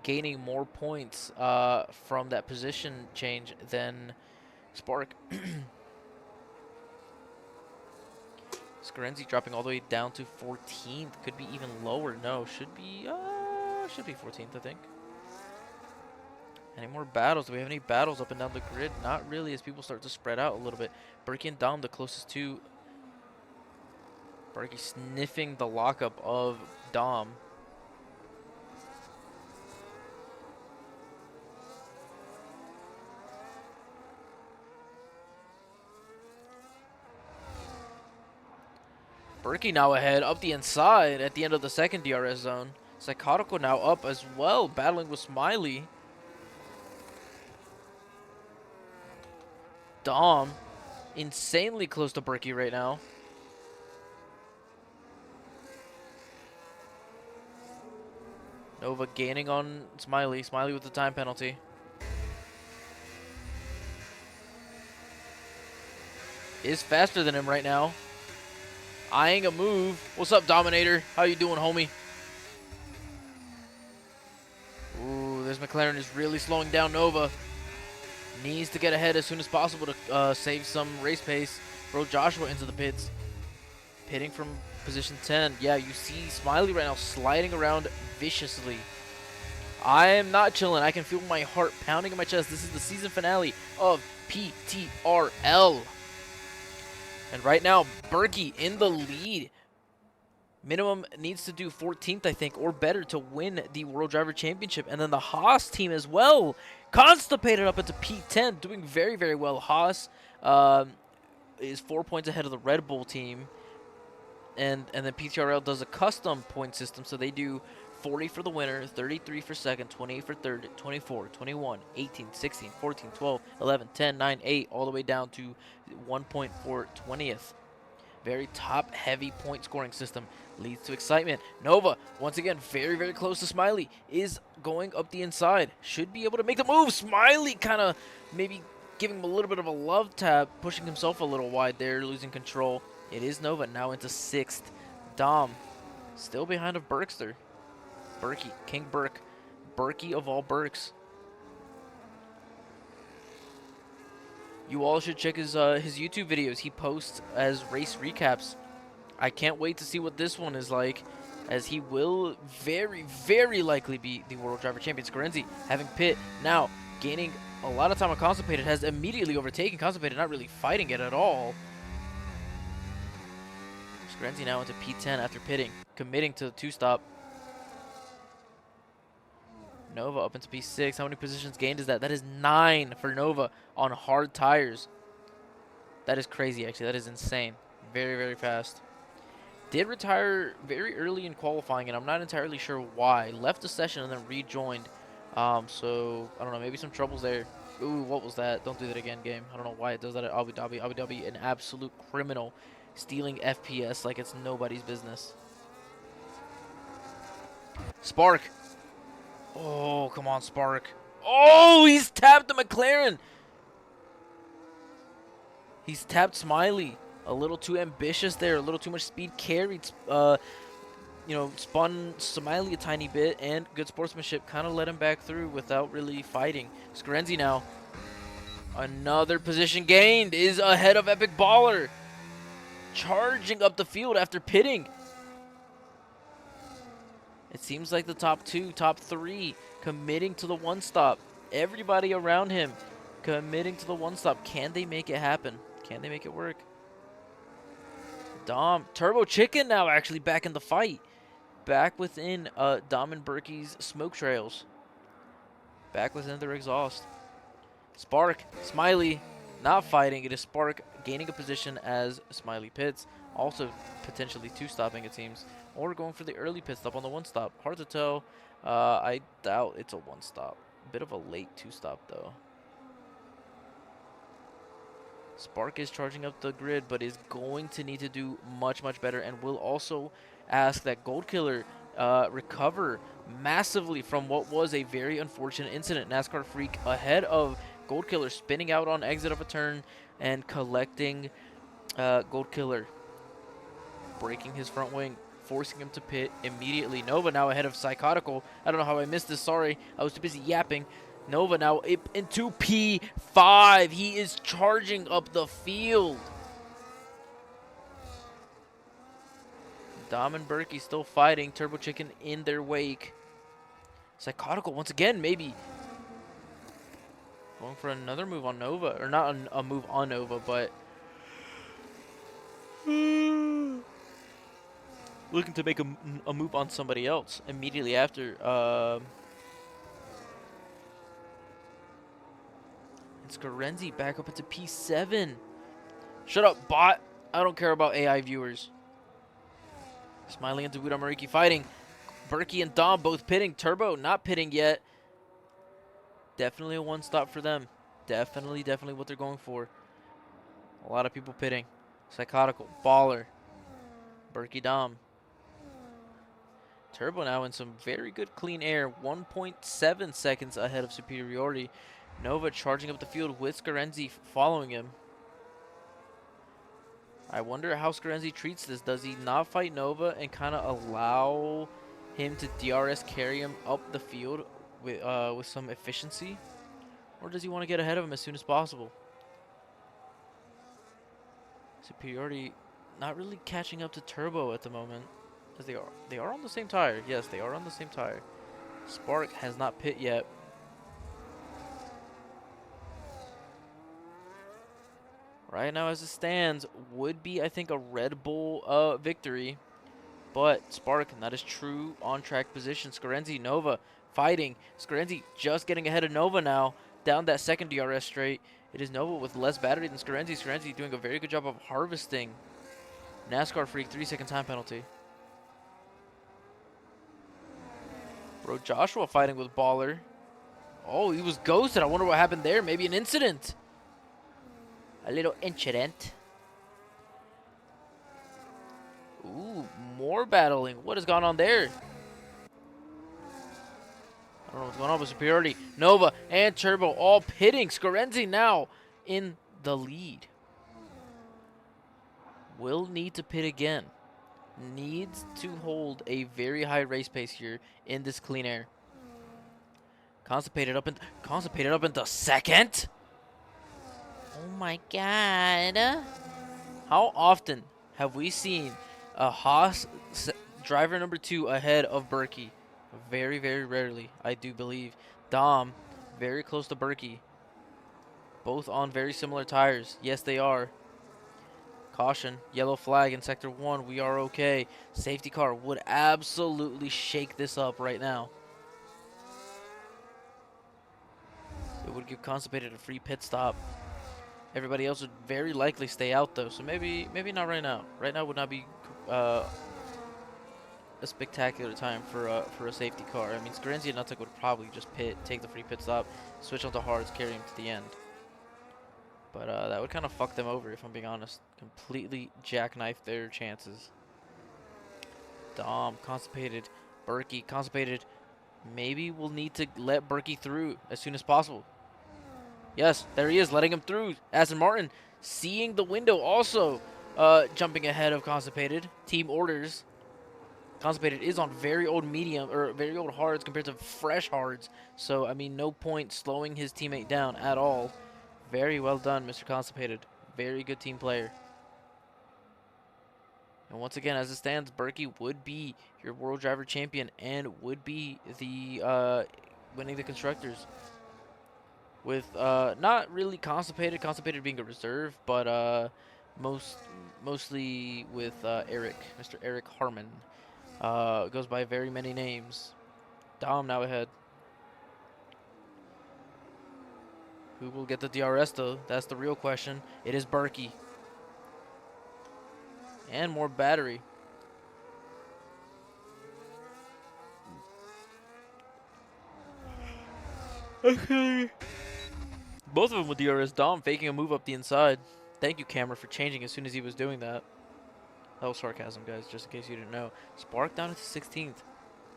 Gaining more points from that position change than Spark. Scarenzi dropping all the way down to 14th. Could be even lower. No, should be 14th, I think. Any more battles? Do we have any battles up and down the grid? Not really, as people start to spread out a little bit. Berkey and Dom, the closest to. Berkey sniffing the lockup of Dom. Berkey now ahead up the inside at the end of the second DRS zone. Psychotical now up as well, battling with Smiley. Dom insanely close to Berkey right now. Nova gaining on Smiley. Smiley with the time penalty. Is faster than him right now. Eyeing a move. What's up, Dominator? How you doing, homie? Ooh, this McLaren is really slowing down Nova. Needs to get ahead as soon as possible to save some race pace. Throw Joshua into the pits. Pitting from position 10. Yeah, you see Smiley right now sliding around viciously. I am not chilling. I can feel my heart pounding in my chest. This is the season finale of PTRL. And right now, Berkey in the lead. Minimum needs to do 14th, I think, or better to win the World Driver Championship. And then the Haas team as well. Constipated up into P10, doing very, very well. Haas is 4 points ahead of the Red Bull team. And then PTRL does a custom point system, so they do 40 for the winner, 33 for second, 28 for third, 24, 21, 18, 16, 14, 12, 11, 10, 9, 8, all the way down to 1 point for 20th. Very top-heavy point scoring system. Leads to excitement. Nova, once again, very, very close to Smiley. Is going up the inside. Should be able to make the move. Smiley kind of maybe giving him a little bit of a love tap. Pushing himself a little wide there. Losing control. It is Nova now into 6th. Dom still behind of Berkster. Berkey. King Burke. Berkey of all Burks. You all should check his YouTube videos. He posts as race recaps. I can't wait to see what this one is like, as he will very, very likely be the World Driver Champion. Scarenzi having pit now, gaining a lot of time on Constipated, has immediately overtaken Constipated, not really fighting it at all. Scarenzi now into P10 after pitting, committing to the 2-stop. Nova up into P6. How many positions gained is that? That is 9 for Nova on hard tires. That is crazy, actually. That is insane. Very, very fast. Did retire very early in qualifying, and I'm not entirely sure why. Left the session and then rejoined. So, I don't know. Maybe some troubles there. Ooh, what was that? Don't do that again, game. I don't know why it does that at Abu Dhabi. Abu Dhabi, an absolute criminal. Stealing FPS like it's nobody's business. Spark. Oh, come on, Spark. Oh, he's tapped the McLaren. He's tapped Smiley. A little too ambitious there. A little too much speed carried. Spun Smiley a tiny bit. And good sportsmanship kind of let him back through without really fighting. Scarenzi now. Another position gained. Is ahead of Epic Baller. Charging up the field after pitting. It seems like the top 2, top 3 committing to the 1-stop. Everybody around him committing to the 1-stop. Can they make it happen? Can they make it work? Dom, Turbo Chicken now actually back in the fight. Back within Dom and Berkey's smoke trails. Back within their exhaust. Spark, Smiley not fighting. It is Spark gaining a position as Smiley pits. Also potentially 2-stopping, it seems. Or going for the early pit stop on the 1-stop. Hard to tell. I doubt it's a 1-stop. Bit of a late 2-stop, though. Spark is charging up the grid, but is going to need to do much, much better. And will also ask that Gold Killer recover massively from what was a very unfortunate incident. NASCAR Freak ahead of Gold Killer, spinning out on exit of a turn and collecting Gold Killer. Breaking his front wing. Forcing him to pit immediately. Nova now ahead of Psychotical. I don't know how I missed this. Sorry. I was too busy yapping. Nova now into P5. He is charging up the field. Dom and Berkey still fighting. Turbo Chicken in their wake. Psychotical once again, maybe Going for another move on Nova. Or not a move on Nova, but looking to make a move on somebody else immediately after. It's Scarenzi back up into P7. Shut up, bot. I don't care about AI viewers. Smiling into Buda Mariki fighting. Berkey and Dom both pitting. Turbo not pitting yet. Definitely a one stop for them. Definitely what they're going for. A lot of people pitting. Psychotical. Baller. Berkey Dom. Turbo now in some very good clean air. 1.7 seconds ahead of superiority. Nova charging up the field with Scarenzi following him. I wonder how Scarenzi treats this. Does he not fight Nova and kind of allow him to DRS carry him up the field with some efficiency? Or does he want to get ahead of him as soon as possible? Superiority not really catching up to Turbo at the moment. As they are on the same tire. Yes, they are on the same tire. Spark has not pit yet. Right now, as it stands, would be, I think, a Red Bull victory. But Spark, not his true on-track position. Scarenzi, Nova fighting. Scarenzi just getting ahead of Nova now. Down that second DRS straight. It is Nova with less battery than Scarenzi. Scarenzi doing a very good job of harvesting. NASCAR Freak, 3-second time penalty. Bro, Joshua fighting with Baller. Oh, he was ghosted. I wonder what happened there. Maybe an incident. A little incident. Ooh, more battling. What has gone on there? I don't know what's going on with superiority. Nova and Turbo all pitting. Scarenzi now in the lead. Will need to pit again. Needs to hold a very high race pace here in this clean air. Constipated up into second. Oh my god. How often have we seen a Haas driver number 2 ahead of Berkey? Very rarely, I do believe. Dom, very close to Berkey. Both on very similar tires. Yes, they are. Caution, yellow flag in Sector 1. We are okay. Safety car would absolutely shake this up right now. It would give Constipated a free pit stop. Everybody else would very likely stay out though, so maybe not right now. Right now would not be a spectacular time for a safety car. I mean, Scarenzi and Nutuk would probably just take the free pit stop, switch onto hards, carry him to the end. But that would kind of fuck them over, if I'm being honest. Completely jackknife their chances. Dom, Constipated, Berkey, Constipated. Maybe we'll need to let Berkey through as soon as possible. Yes, there he is, letting him through. Aston Martin seeing the window also jumping ahead of Constipated. Team orders. Constipated is on very old medium, or very old hards compared to fresh hards. So, I mean, no point slowing his teammate down at all. Very well done, Mr. Constipated. Very good team player. And once again, as it stands, Berkey would be your World Driver Champion and would be the winning the Constructors. With not really Constipated being a reserve, but mostly with Eric, Mr. Eric Harmon. Goes by very many names. Dom now ahead. Who will get the DRS though? That's the real question. It is Berkey. And more battery. Okay. Both of them with DRS. Dom faking a move up the inside. Thank you, camera, for changing as soon as he was doing that. That was sarcasm, guys, just in case you didn't know. Spark down into 16th.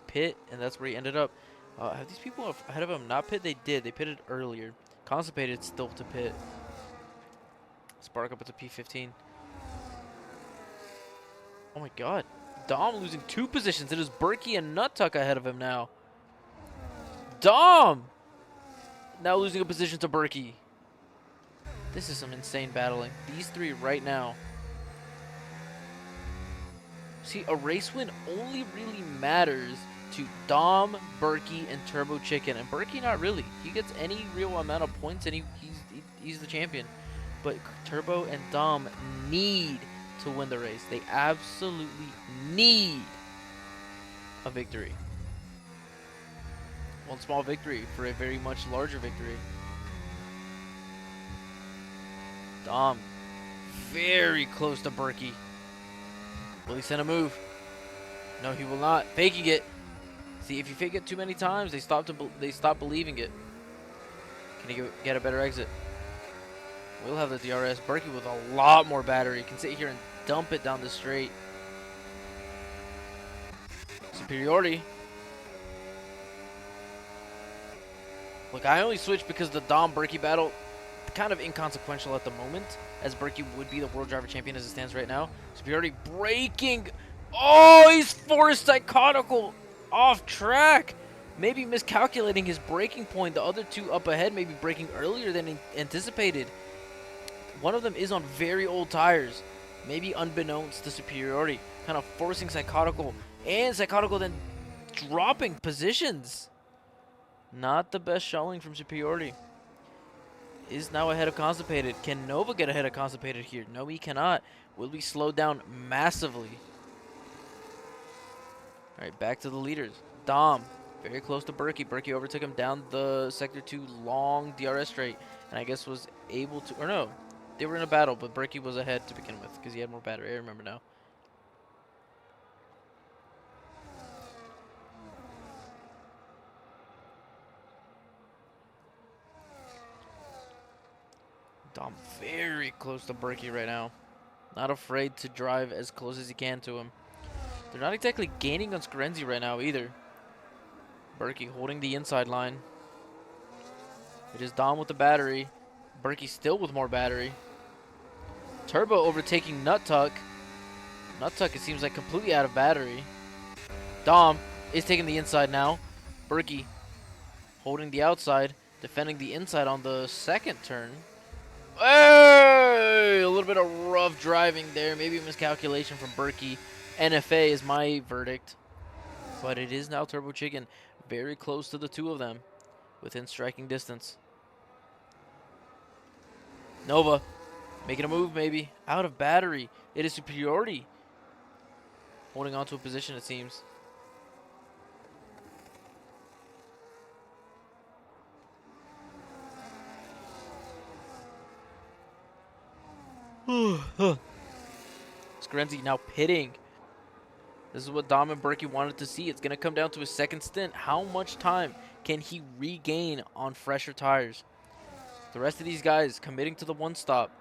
Pit, and that's where he ended up. Have these people ahead of him not pit? They did. They pitted earlier. Constipated still to pit. Spark up into P15. Oh my god. Dom losing 2 positions. It is Berkey and Nuttuck ahead of him now. Dom! Now losing a position to Berkey. This is some insane battling. These 3 right now. See, a race win only really matters to Dom, Berkey, and Turbo Chicken. And Berkey, not really. He gets any real amount of points, and he's the champion. But Turbo and Dom need to win the race. They absolutely need a victory. One small victory for a very much larger victory. Dom, very close to Berkey. Will he send a move? No, he will not. Faking it. See, if you fake it too many times, they stop believing it. Can he get a better exit? We'll have the DRS. Berkey with a lot more battery can sit here and dump it down the straight. Superiority. Look, I only switched because the Dom Berkey battle kind of inconsequential at the moment, as Berkey would be the World Driver Champion as it stands right now. Superiority braking. Oh, he's forced psychotical off track. Maybe miscalculating his braking point. The other two up ahead may be braking earlier than anticipated. One of them is on very old tires. Maybe unbeknownst to Superiority. Kind of forcing psychotical. And psychotical then dropping positions. Not the best showing from Superiority. Is now ahead of Constipated. Can Nova get ahead of Constipated here? No, he cannot. Will be slowed down massively. Alright, back to the leaders. Dom, very close to Berkey. Berkey overtook him down the Sector 2 long DRS straight. And I guess was able to... Or no, they were in a battle, but Berkey was ahead to begin with because he had more battery. I remember now. Dom very close to Berkey right now. Not afraid to drive as close as he can to him. They're not exactly gaining on Scarenzi right now either. Berkey holding the inside line. It is Dom with the battery. Berkey still with more battery. Turbo overtaking Nut Tuck. Nut Tuck, it seems like, completely out of battery. Dom is taking the inside now. Berkey holding the outside, defending the inside on the second turn. Hey! A little bit of rough driving there. Maybe a miscalculation from Berkey. NFA is my verdict. But it is now Turbo Chicken. Very close to the two of them. Within striking distance. Nova. Making a move, maybe. Out of battery. It is Superiority. Holding on to a position, it seems. Scarenzi now pitting. This is what Dom and Berkey wanted to see. It's going to come down to his second stint. How much time can he regain on fresher tires? The rest of these guys committing to the one stop.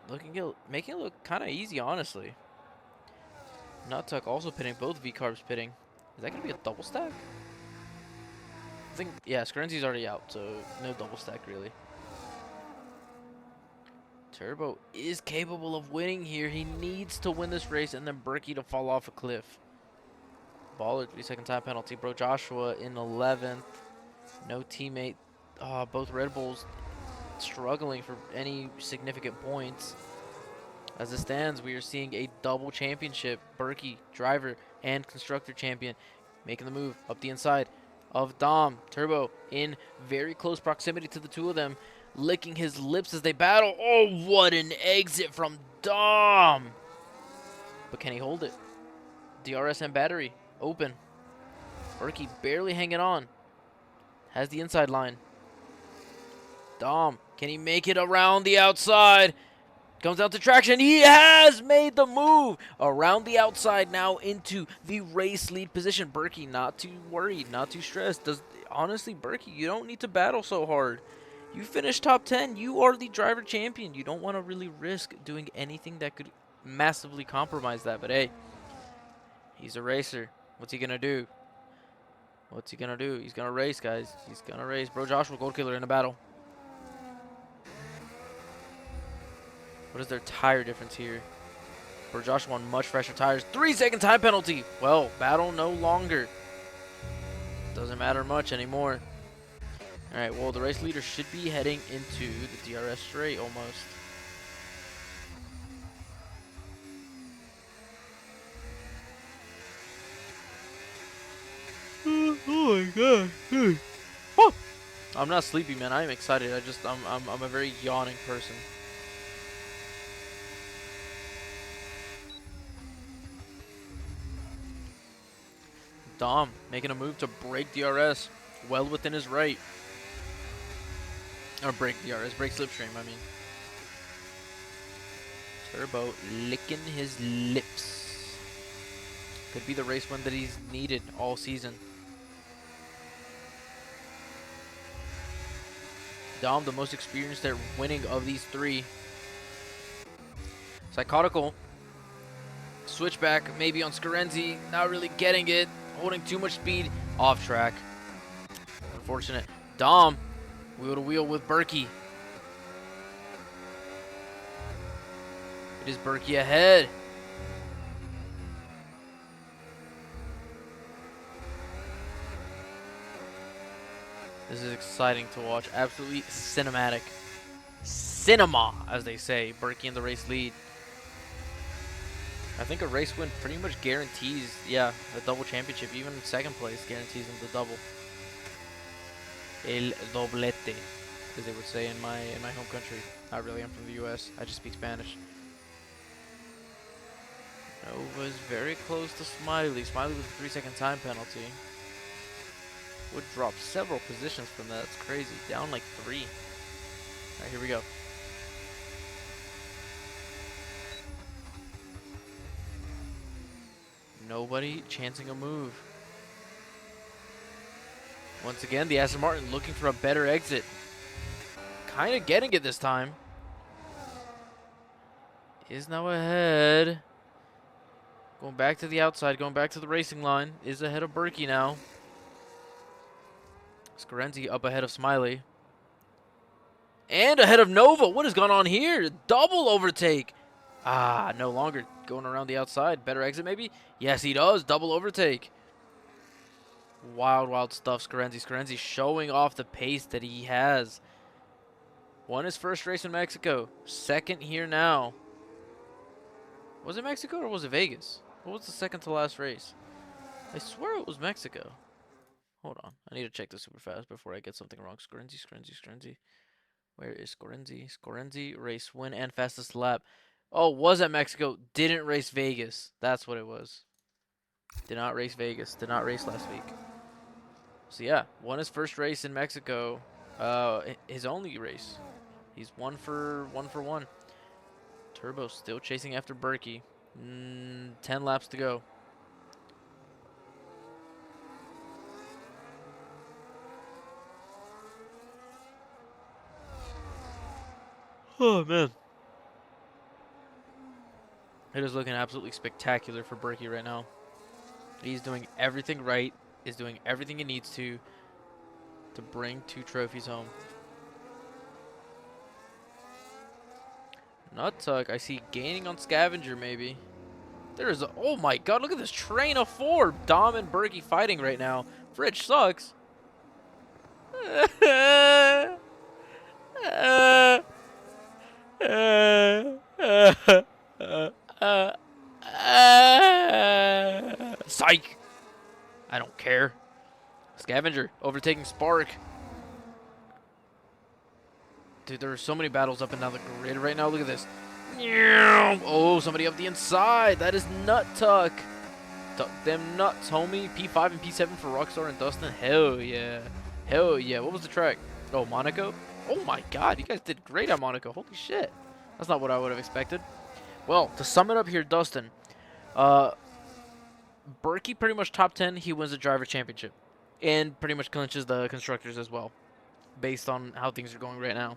Making it look kind of easy, honestly. Nuttuck also pitting. Both V-Carbs pitting. Is that going to be a double stack? I think, yeah, Scarenzi's already out, so no double stack, really. Turbo is capable of winning here. He needs to win this race and then Berkey to fall off a cliff. Baller, 3-second time penalty. Bro Joshua in 11th. No teammate. Both Red Bulls struggling for any significant points. As it stands, we are seeing a double championship. Berkey, driver and constructor champion, making the move up the inside of Dom. Turbo in very close proximity to the two of them, licking his lips as they battle. Oh, what an exit from Dom. But can he hold it? DRS and battery open. Berkey barely hanging on. Has the inside line. Dom, can he make it around the outside? Comes down to traction. He has made the move around the outside now into the race lead position. Berkey not too worried, not too stressed. Honestly, Berkey, you don't need to battle so hard. You finished top 10. You are the driver champion. You don't want to really risk doing anything that could massively compromise that. But hey, he's a racer. What's he going to do? What's he going to do? He's going to race, guys. He's going to race. Bro Joshua, Gold Killer in a battle. What is their tire difference here? Bro Joshua on much fresher tires. 3-second time penalty. Well, battle no longer. Doesn't matter much anymore. Alright, well, the race leader should be heading into the DRS straight almost. my god. Woo! I'm not sleepy, man. I am excited. I'm a very yawning person. Dom making a move to break DRS. Well within his right. Or break DRS, break slipstream, I mean. Turbo licking his lips. Could be the race win that he's needed all season. Dom, the most experienced at winning of these three. Psychotical. Switchback maybe on Scarenzi. Not really getting it. Holding too much speed. Off track. Unfortunate. Dom. Wheel to wheel with Berkey. It is Berkey ahead. This is exciting to watch. Absolutely cinematic. Cinema, as they say. Berkey in the race lead. I think a race win pretty much guarantees, yeah, a double championship. Even second place guarantees him the double. El doblete, as they would say in my home country. Not really, I'm from the US. I just speak Spanish. Nova's very close to Smiley. Smiley with a 3-second time penalty. Would drop several positions from that. That's crazy. Down like 3. Alright, here we go. Nobody chancing a move. Once again, the Aston Martin looking for a better exit. Kind of getting it this time. Is now ahead. Going back to the outside, going back to the racing line. Is ahead of Berkey now. Scarenzi up ahead of Smiley. And ahead of Nova. What has gone on here? Double overtake. Ah, no longer going around the outside. Better exit maybe? Yes, he does. Double overtake. Wild, wild stuff, Scarenzi. Scarenzi showing off the pace that he has. Won his first race in Mexico. Second here now. Was it Mexico or was it Vegas? What was the second to last race? I swear it was Mexico. Hold on. I need to check this super fast before I get something wrong. Scarenzi, Scarenzi, Scarenzi. Where is Scarenzi? Scarenzi, race win and fastest lap. Oh, was at Mexico. Didn't race Vegas. That's what it was. Did not race Vegas. Did not race last week. So yeah, won his first race in Mexico. His only race. He's 1 for 1. Turbo still chasing after Berkey. 10 laps to go. Oh, man. It is looking absolutely spectacular for Berkey right now. He's doing everything right. Is doing everything he needs to bring 2 trophies home. Nut Tuck, I see gaining on Scavenger maybe. There is a, oh my god, look at this train of 4. Dom and Berkey fighting right now. Fridge sucks. Psych. I don't care. Scavenger overtaking Spark. Dude, there are so many battles up and down the grid right now. Look at this. Oh, somebody up the inside. That is Nut Tuck. Them nuts, homie. P5 and P7 for Rockstar and Dustin. Hell yeah. Hell yeah. What was the track? Oh, Monaco? Oh my god, you guys did great at Monaco. Holy shit. That's not what I would have expected. Well, to sum it up here, Dustin. Berkey pretty much top 10. He wins the driver championship. And pretty much clinches the constructors as well. Based on how things are going right now.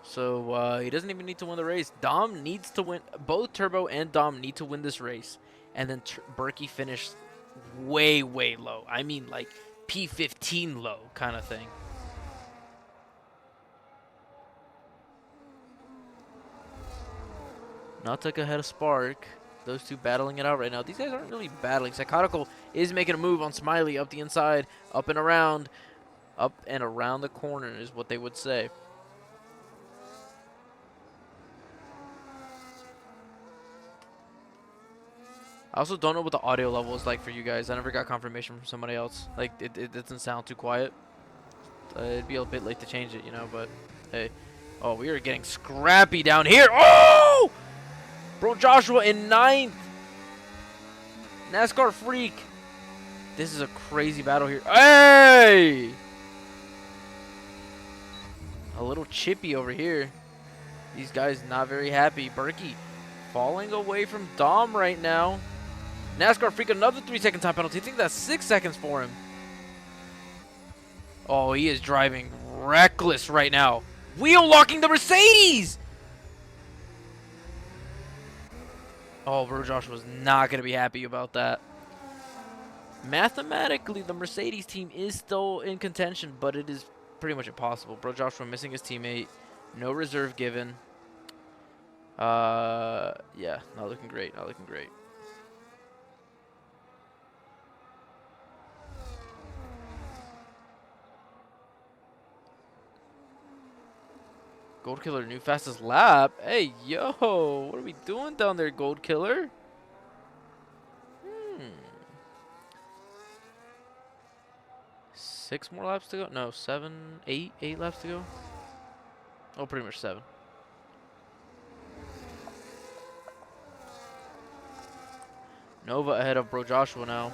So, he doesn't even need to win the race. Dom needs to win. Both Turbo and Dom need to win this race. And then Berkey finished way, way low. I mean, like, P15 low kind of thing. Nautic ahead of Spark. Those two battling it out right now. These guys aren't really battling. Psychotical is making a move on Smiley up the inside. Up and around. Up and around the corner is what they would say. I also don't know what the audio level is like for you guys. I never got confirmation from somebody else. Like, it doesn't sound too quiet. It'd be a bit late to change it, you know, but hey. Oh, we are getting scrappy down here. Oh! Bro Joshua in 9th. NASCAR freak. This is a crazy battle here. Hey! A little chippy over here. These guys not very happy. Berkey falling away from Dom right now. NASCAR freak, another 3-second time penalty. I think that's 6 seconds for him. Oh, he is driving reckless right now. Wheel locking the Mercedes! Oh, bro Josh was not going to be happy about that. Mathematically, the Mercedes team is still in contention, but it is pretty much impossible. Bro Joshua missing his teammate. No reserve given. Yeah, not looking great. Not looking great. Gold Killer, new fastest lap. Hey, yo, what are we doing down there, Gold Killer? 6 more laps to go? No, 7, 8, 8 laps to go. Oh, pretty much 7. Nova ahead of Bro Joshua now.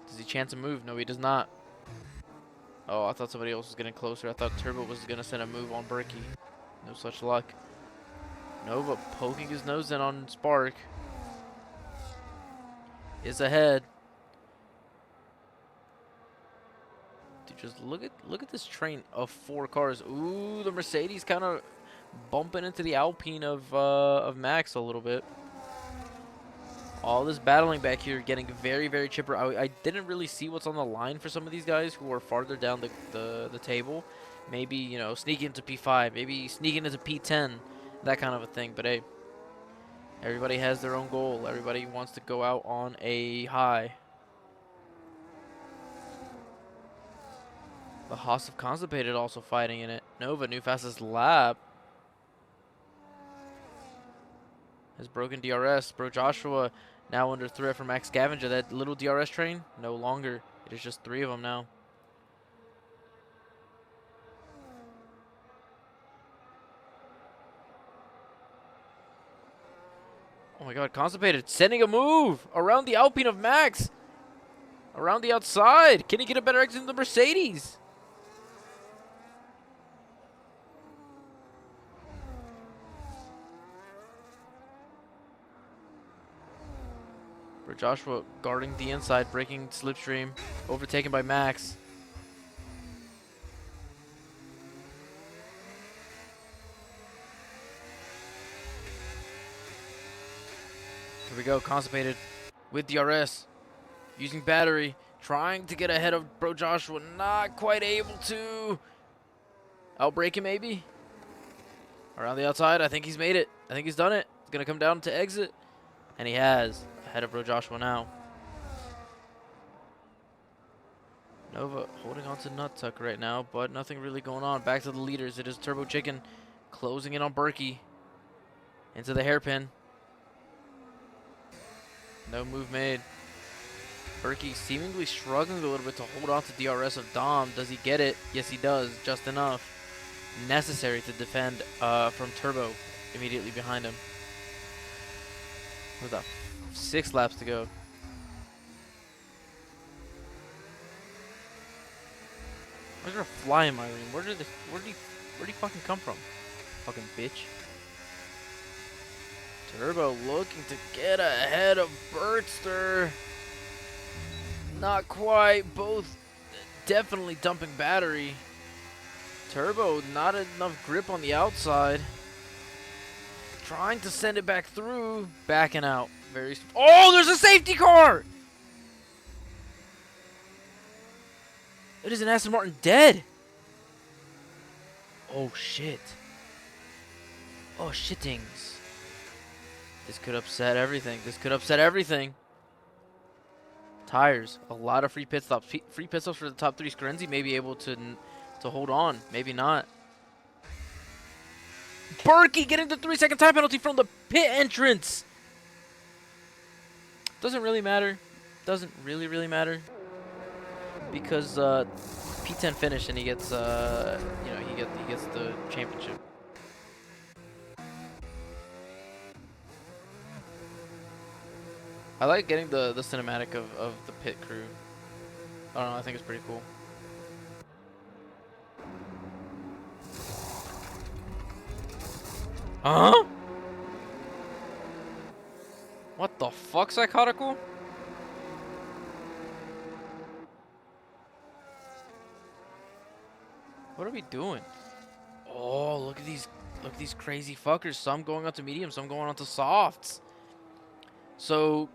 Does he chance a move? No, he does not. Oh, I thought somebody else was getting closer. I thought Turbo was going to send a move on Berkey. No such luck. Nova poking his nose in on Spark. Is ahead. Dude, just look at this train of 4 cars. Ooh, the Mercedes kind of bumping into the Alpine of Max a little bit. All this battling back here, getting very, very chipper. I didn't really see what's on the line for some of these guys who are farther down the table. Maybe, you know, sneaking into P5, maybe sneaking into P10, that kind of a thing. But hey, everybody has their own goal. Everybody wants to go out on a high. The Haas of Constipated also fighting in it. Nova, new fastest lap. Has broken DRS. Bro Joshua now under threat from Max Scavenger. That little DRS train, no longer. It is just 3 of them now. Oh my god, Constipated sending a move around the Alpine of Max. Around the outside. Can he get a better exit than the Mercedes? Joshua guarding the inside, breaking slipstream, overtaken by Max. Here we go, Constipated with DRS, using battery, trying to get ahead of Bro Joshua, not quite able to. Outbrake him maybe? Around the outside, I think he's made it. I think he's done it. It's gonna come down to exit, and he has. Ahead of Bro Joshua now. Nova holding on to Nut Tuck right now, but nothing really going on. Back to the leaders. It is Turbo Chicken closing in on Berkey. Into the hairpin. No move made. Berkey seemingly struggling a little bit to hold on to DRS of Dom. Does he get it? Yes, he does. Just enough. Necessary to defend from Turbo immediately behind him. What's that? 6 laps to go. Where's there a fly in my room? Where did he fucking come from? Fucking bitch. Turbo looking to get ahead of Bertster. Not quite. Both definitely dumping battery. Turbo not enough grip on the outside. Trying to send it back through. Backing out. Oh, there's a safety car! It is an Aston Martin dead. Oh, shit. Oh, shittings. This could upset everything. This could upset everything. Tires. A lot of free pit stops. Free pit stops for the top 3. Scarenzi may be able to hold on. Maybe not. Berkey getting the 3-second time penalty from the pit entrance. Doesn't really matter. Doesn't really matter. Because P10 finished and he gets he gets the championship. I like getting the cinematic of the pit crew. I don't know, I think it's pretty cool. Huh? What the fuck, Psychotical? What are we doing? Oh, look at these crazy fuckers. Some going on to medium, some going on to softs. So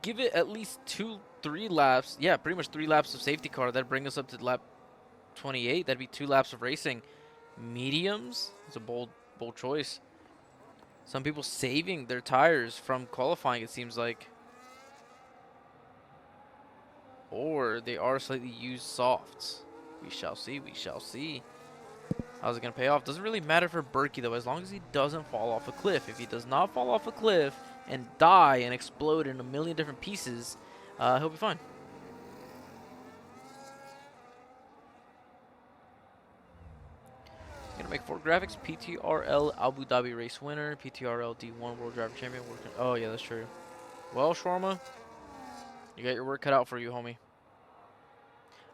give it at least 3 laps. Yeah, pretty much 3 laps of safety car. That'd bring us up to lap 28. That'd be 2 laps of racing. Mediums? It's a bold choice. Some people saving their tires from qualifying, it seems like. Or they are slightly used softs. We shall see, we shall see. How's it going to pay off? Doesn't really matter for Berkey, though, as long as he doesn't fall off a cliff. If he does not fall off a cliff and die and explode in a million different pieces, he'll be fine. Gonna make 4 graphics. PTRL Abu Dhabi race winner. PTRL D1 World Driver Champion. Oh, yeah, that's true. Well, Shawarma, you got your work cut out for you, homie.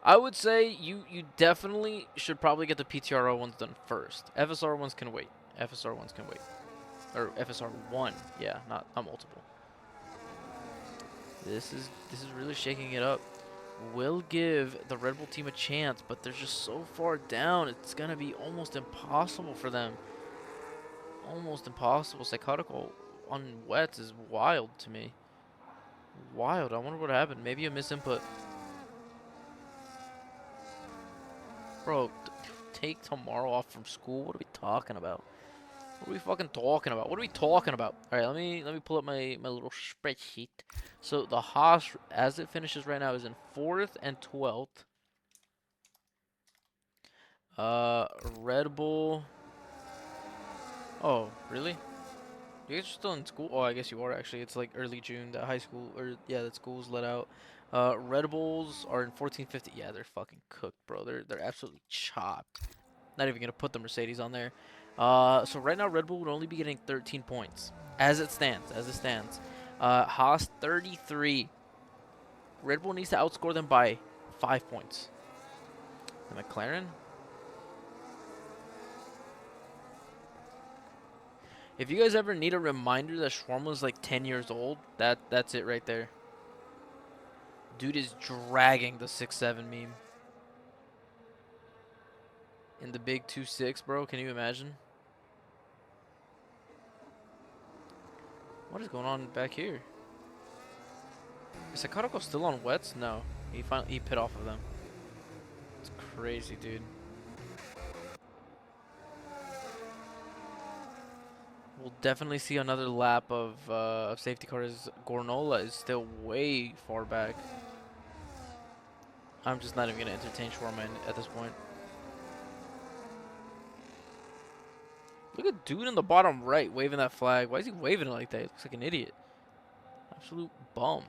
I would say you definitely should probably get the PTRL ones done first. FSR ones can wait. FSR ones can wait. Or FSR 1. Yeah, not multiple. This is really shaking it up. Will give the Red Bull team a chance, but they're just so far down. It's going to be almost impossible for them. Almost impossible. Psychotical on wets is wild to me. Wild. I wonder what happened. Maybe a misinput. Bro, take tomorrow off from school? What are we talking about? What are we fucking talking about? What are we talking about? All right, let me pull up my little spreadsheet. So the Haas, as it finishes right now, is in 4th and 12th. Red Bull. Oh, really? You guys are still in school? Oh, I guess you are actually. It's like early June. That high school, or yeah, that school's let out. Red Bulls are in 1450. Yeah, they're fucking cooked, bro. They're absolutely chopped. Not even gonna put the Mercedes on there. So right now Red Bull would only be getting 13 points as it stands. Haas 33. Red Bull needs to outscore them by 5 points. The McLaren. If you guys ever need a reminder that Shawarma's like 10 years old, that's it right there. Dude is dragging the 6-7 meme. In the big 2-6, bro. Can you imagine? What is going on back here? Is Sakatoko still on wets? No. He pit off of them. It's crazy, dude. We'll definitely see another lap of safety cars. Gornola is still way far back. I'm just not even going to entertain Shawarma at this point. Look at dude in the bottom right waving that flag. Why is he waving it like that? He looks like an idiot. Absolute bum.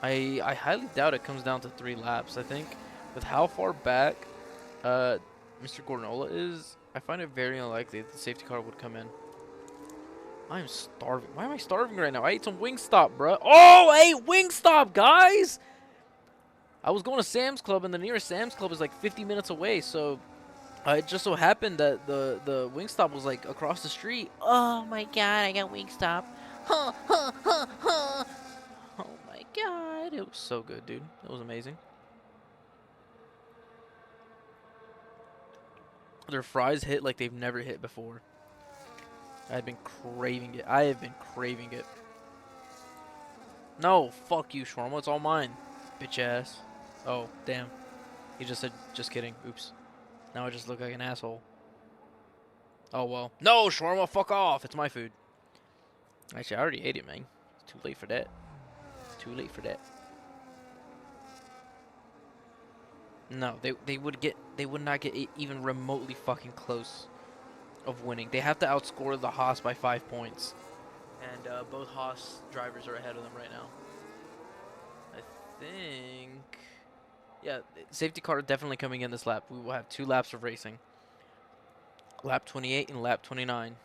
I highly doubt it comes down to 3 laps. I think with how far back Mr. Gornola is, I find it very unlikely that the safety car would come in. I am starving. Why am I starving right now? I ate some Wingstop, bro. Oh, I ate Wingstop, guys! I was going to Sam's Club, and the nearest Sam's Club is like 50 minutes away, so it just so happened that the Wingstop was like across the street. Oh my god, I got Wingstop. Huh, huh, huh, huh. Oh my god, it was so good, dude. It was amazing. Their fries hit like they've never hit before. I've been craving it. I have been craving it. No, fuck you, Shawarma. It's all mine, bitch ass. Oh, damn. He just said, just kidding. Oops. Now I just look like an asshole. Oh, well. No, Shawarma, fuck off. It's my food. Actually, I already ate it, man. It's too late for that. Too late for that. No, they would not get even remotely fucking close of winning. They have to outscore the Haas by 5 points. And both Haas drivers are ahead of them right now. I think... Yeah, safety car definitely coming in this lap. We will have 2 laps of racing. Lap 28 and lap 29.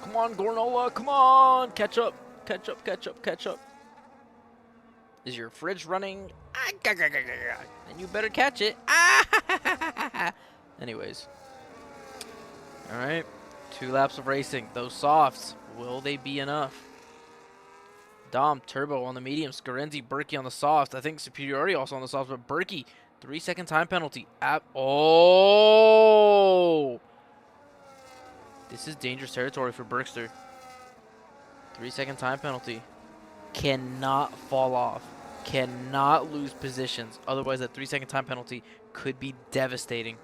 Come on, Gornola, come on! Catch up, catch up, catch up, catch up. Is your fridge running? Then you better catch it. Anyways. Alright. 2 laps of racing. Those softs, will they be enough? Dom, Turbo on the medium. Scarenzi, Berkey on the softs. I think Superiority also on the softs, but Berkey, 3-second time penalty. Oh! This is dangerous territory for Berkster. 3-second time penalty. Cannot fall off. Cannot lose positions. Otherwise, that 3-second time penalty could be devastating.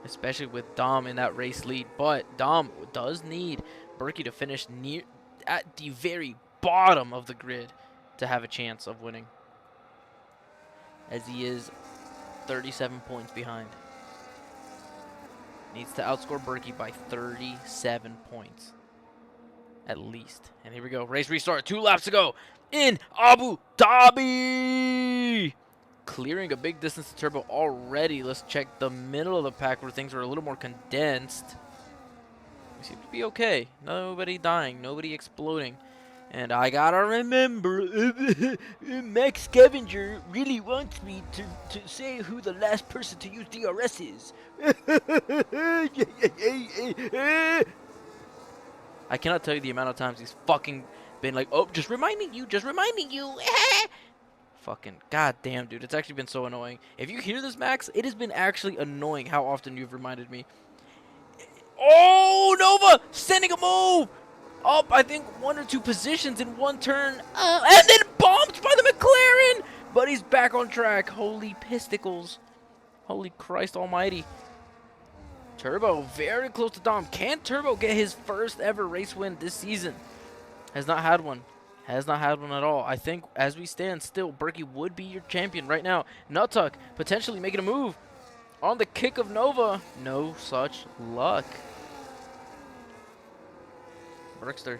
Especially with Dom in that race lead. But Dom does need Berkey to finish near at the very bottom of the grid to have a chance of winning. As he is 37 points behind. Needs to outscore Berkey by 37 points. At least. And here we go. Race restart. 2 laps to go in Abu Dhabi. Clearing a big distance to Turbo already. Let's check the middle of the pack where things are a little more condensed. We seem to be okay. Nobody dying. Nobody exploding. And I gotta remember, Max Scavenger really wants me to say who the last person to use DRS is. I cannot tell you the amount of times he's fucking been like, oh, just reminding you. Fucking goddamn, dude. It's actually been so annoying. If you hear this, Max, it has been actually annoying how often you've reminded me. Oh, Nova sending a move up, I think 1 or 2 positions in 1 turn, and then bumped by the McLaren. But he's back on track. Holy pisticles. Holy Christ almighty. Turbo very close to Dom. Can Turbo get his first ever race win this season? Has not had one. Has not had one at all. I think as we stand still, Berkey would be your champion right now. Nuttuck potentially making a move on the kick of Nova. No such luck. Berkster.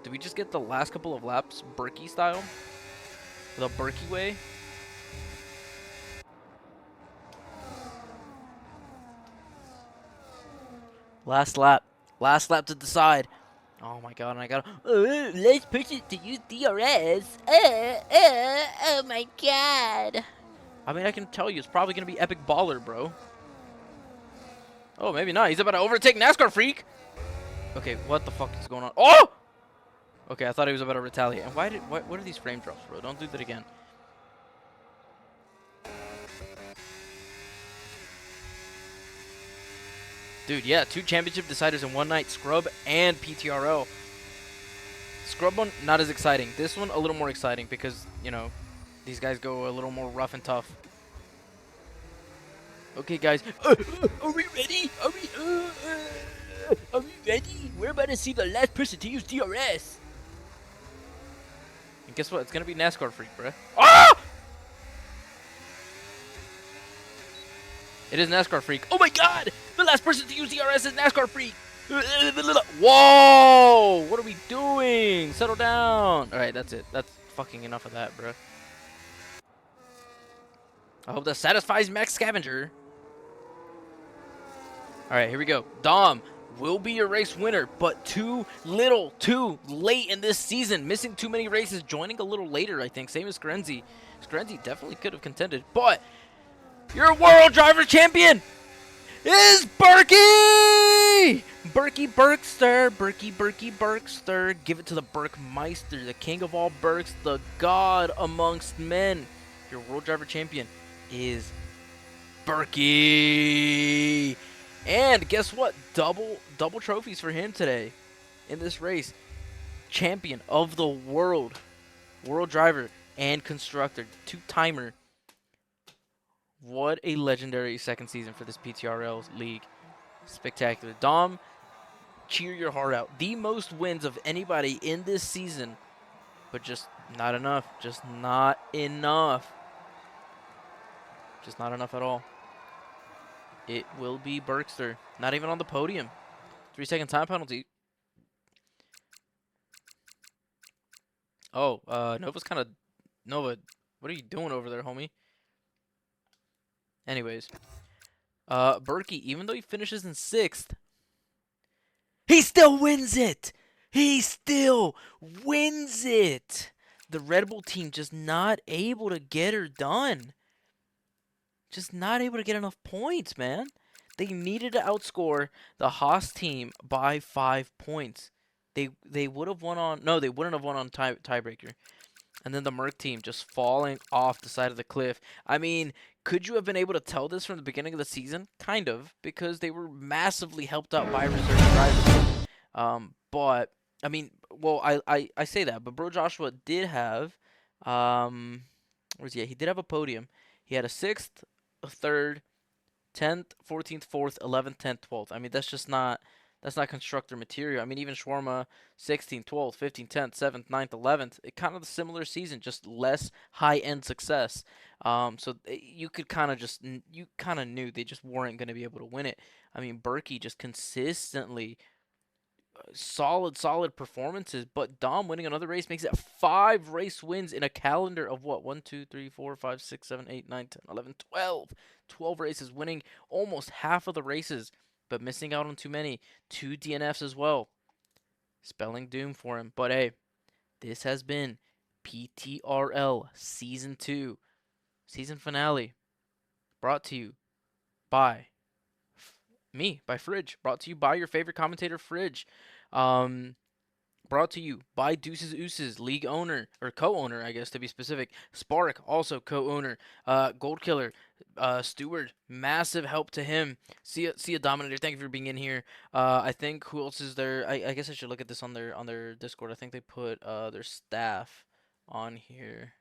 Did we just get the last couple of laps Berkey style? The Berkey way? Last lap to decide. Oh my god, and I got let's push it to use DRS. Oh my god. I mean, I can tell you, it's probably going to be Epic Baller, bro. Oh, maybe not. He's about to overtake NASCAR Freak. Okay, what the fuck is going on? Oh! Okay, I thought he was about to retaliate. And what are these frame drops, bro? Don't do that again. Dude, yeah, 2 championship deciders in one night. Scrub and PTRL. Scrub one, not as exciting. This one, a little more exciting because, you know, these guys go a little more rough and tough. Okay, guys. Are we ready? Are we ready? We're about to see the last person to use DRS. And guess what? It's going to be NASCAR Freak, bruh. Ah! It is NASCAR Freak. Oh my god! The last person to use DRS is NASCAR Freak. Whoa! What are we doing? Settle down. Alright, that's it. That's fucking enough of that, bro. I hope that satisfies Max Scavenger. Alright, here we go. Dom will be your race winner, but too late in this season. Missing too many races. Joining a little later, I think. Same as Scarenzi. Scarenzi definitely could have contended, but your world driver champion is Berkey! Berkey Berkster. Give it to the Berkmeister, the king of all Berks, the god amongst men. Your world driver champion is Berkey. And guess what? Double trophies for him today in this race. Champion of the world. World driver and constructor. 2-timer. What a legendary second season for this PTRL league. Spectacular. Dom, cheer your heart out. The most wins of anybody in this season, but just not enough. Just not enough. Just not enough at all. It will be Berkster. Not even on the podium. 3-second time penalty. Oh, Nova's kind of... Nova, what are you doing over there, homie? Anyways. Berkey, even though he finishes in 6th, he still wins it! He still wins it! The Red Bull team just not able to get her done. Just not able to get enough points, man. They needed to outscore the Haas team by 5 points. They would have won on... No, they wouldn't have won on tiebreaker. And then the Merc team just falling off the side of the cliff. I mean, could you have been able to tell this from the beginning of the season? Kind of, because they were massively helped out by reserve drivers. But I mean, well, I say that, but Bro Joshua did have, where's he at? He did have a podium. He had a 6th, a 3rd, 10th, 14th, 4th, 11th, 10th, 12th. I mean, that's not constructor material. I mean, even Shawarma 16th, 12th, 15th, 10th, 7th, 9th, 11th. It kind of a similar season, just less high-end success. So you could kind of just you kind of knew they just weren't going to be able to win it. I mean, Berkey just consistently solid performances, but Dom winning another race makes it 5 race wins in a calendar of what? 1, 2, 3, 4, 5, 6, 7, 8, 9, 10, 11, 12. 12 races, winning almost half of the races, but missing out on too many. 2 DNFs as well. Spelling doom for him. But hey, this has been PTRL Season 2, season finale, brought to you by me, by Fridge. Brought to you by your favorite commentator, Fridge. Um, Brought to you by Deuces Ooses, league owner, or co-owner, I guess to be specific. Spark, also co-owner. Gold Killer, Steward, massive help to him. See ya, Dominator. Thank you for being in here. I think who else is there? I guess I should look at this on their Discord. I think they put their staff on here.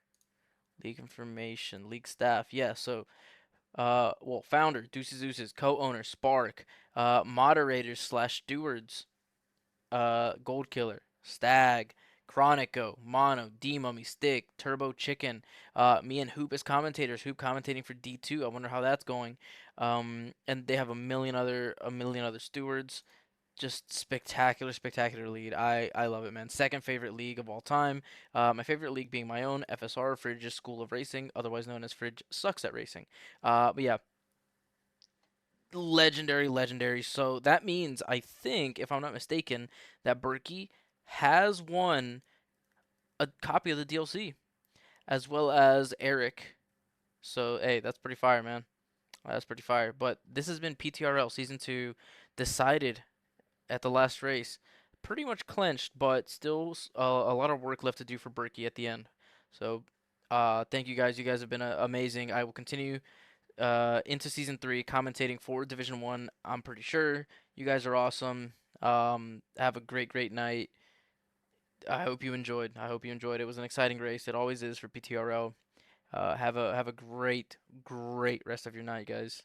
League information, league staff. Yeah, so well, founder Deuces Ooses, co-owner Spark, moderators slash stewards. Gold Killer, Stag, Chronico, Mono, D-Mummy, Stick, Turbo Chicken, me and Hoop as commentators. Hoop commentating for D2. I wonder how that's going. And they have a million other stewards. Just spectacular lead. I love it, man. Second favorite league of all time. My favorite league being my own, FSR, Fridge's School of Racing, otherwise known as Fridge Sucks at Racing. But yeah, legendary. So that means, I think, if I'm not mistaken, that Berkey has won a copy of the DLC, as well as Eric. So hey, that's pretty fire, man. That's pretty fire. But this has been PTRL Season 2, decided at the last race. Pretty much clenched, but still a lot of work left to do for Berkey at the end. So thank you guys. You guys have been amazing. I will continue into season 3, commentating for Division 1. I'm pretty sure you guys are awesome. Have a great night. I hope you enjoyed. It was an exciting race. It always is for PTRL. Have a great rest of your night, guys.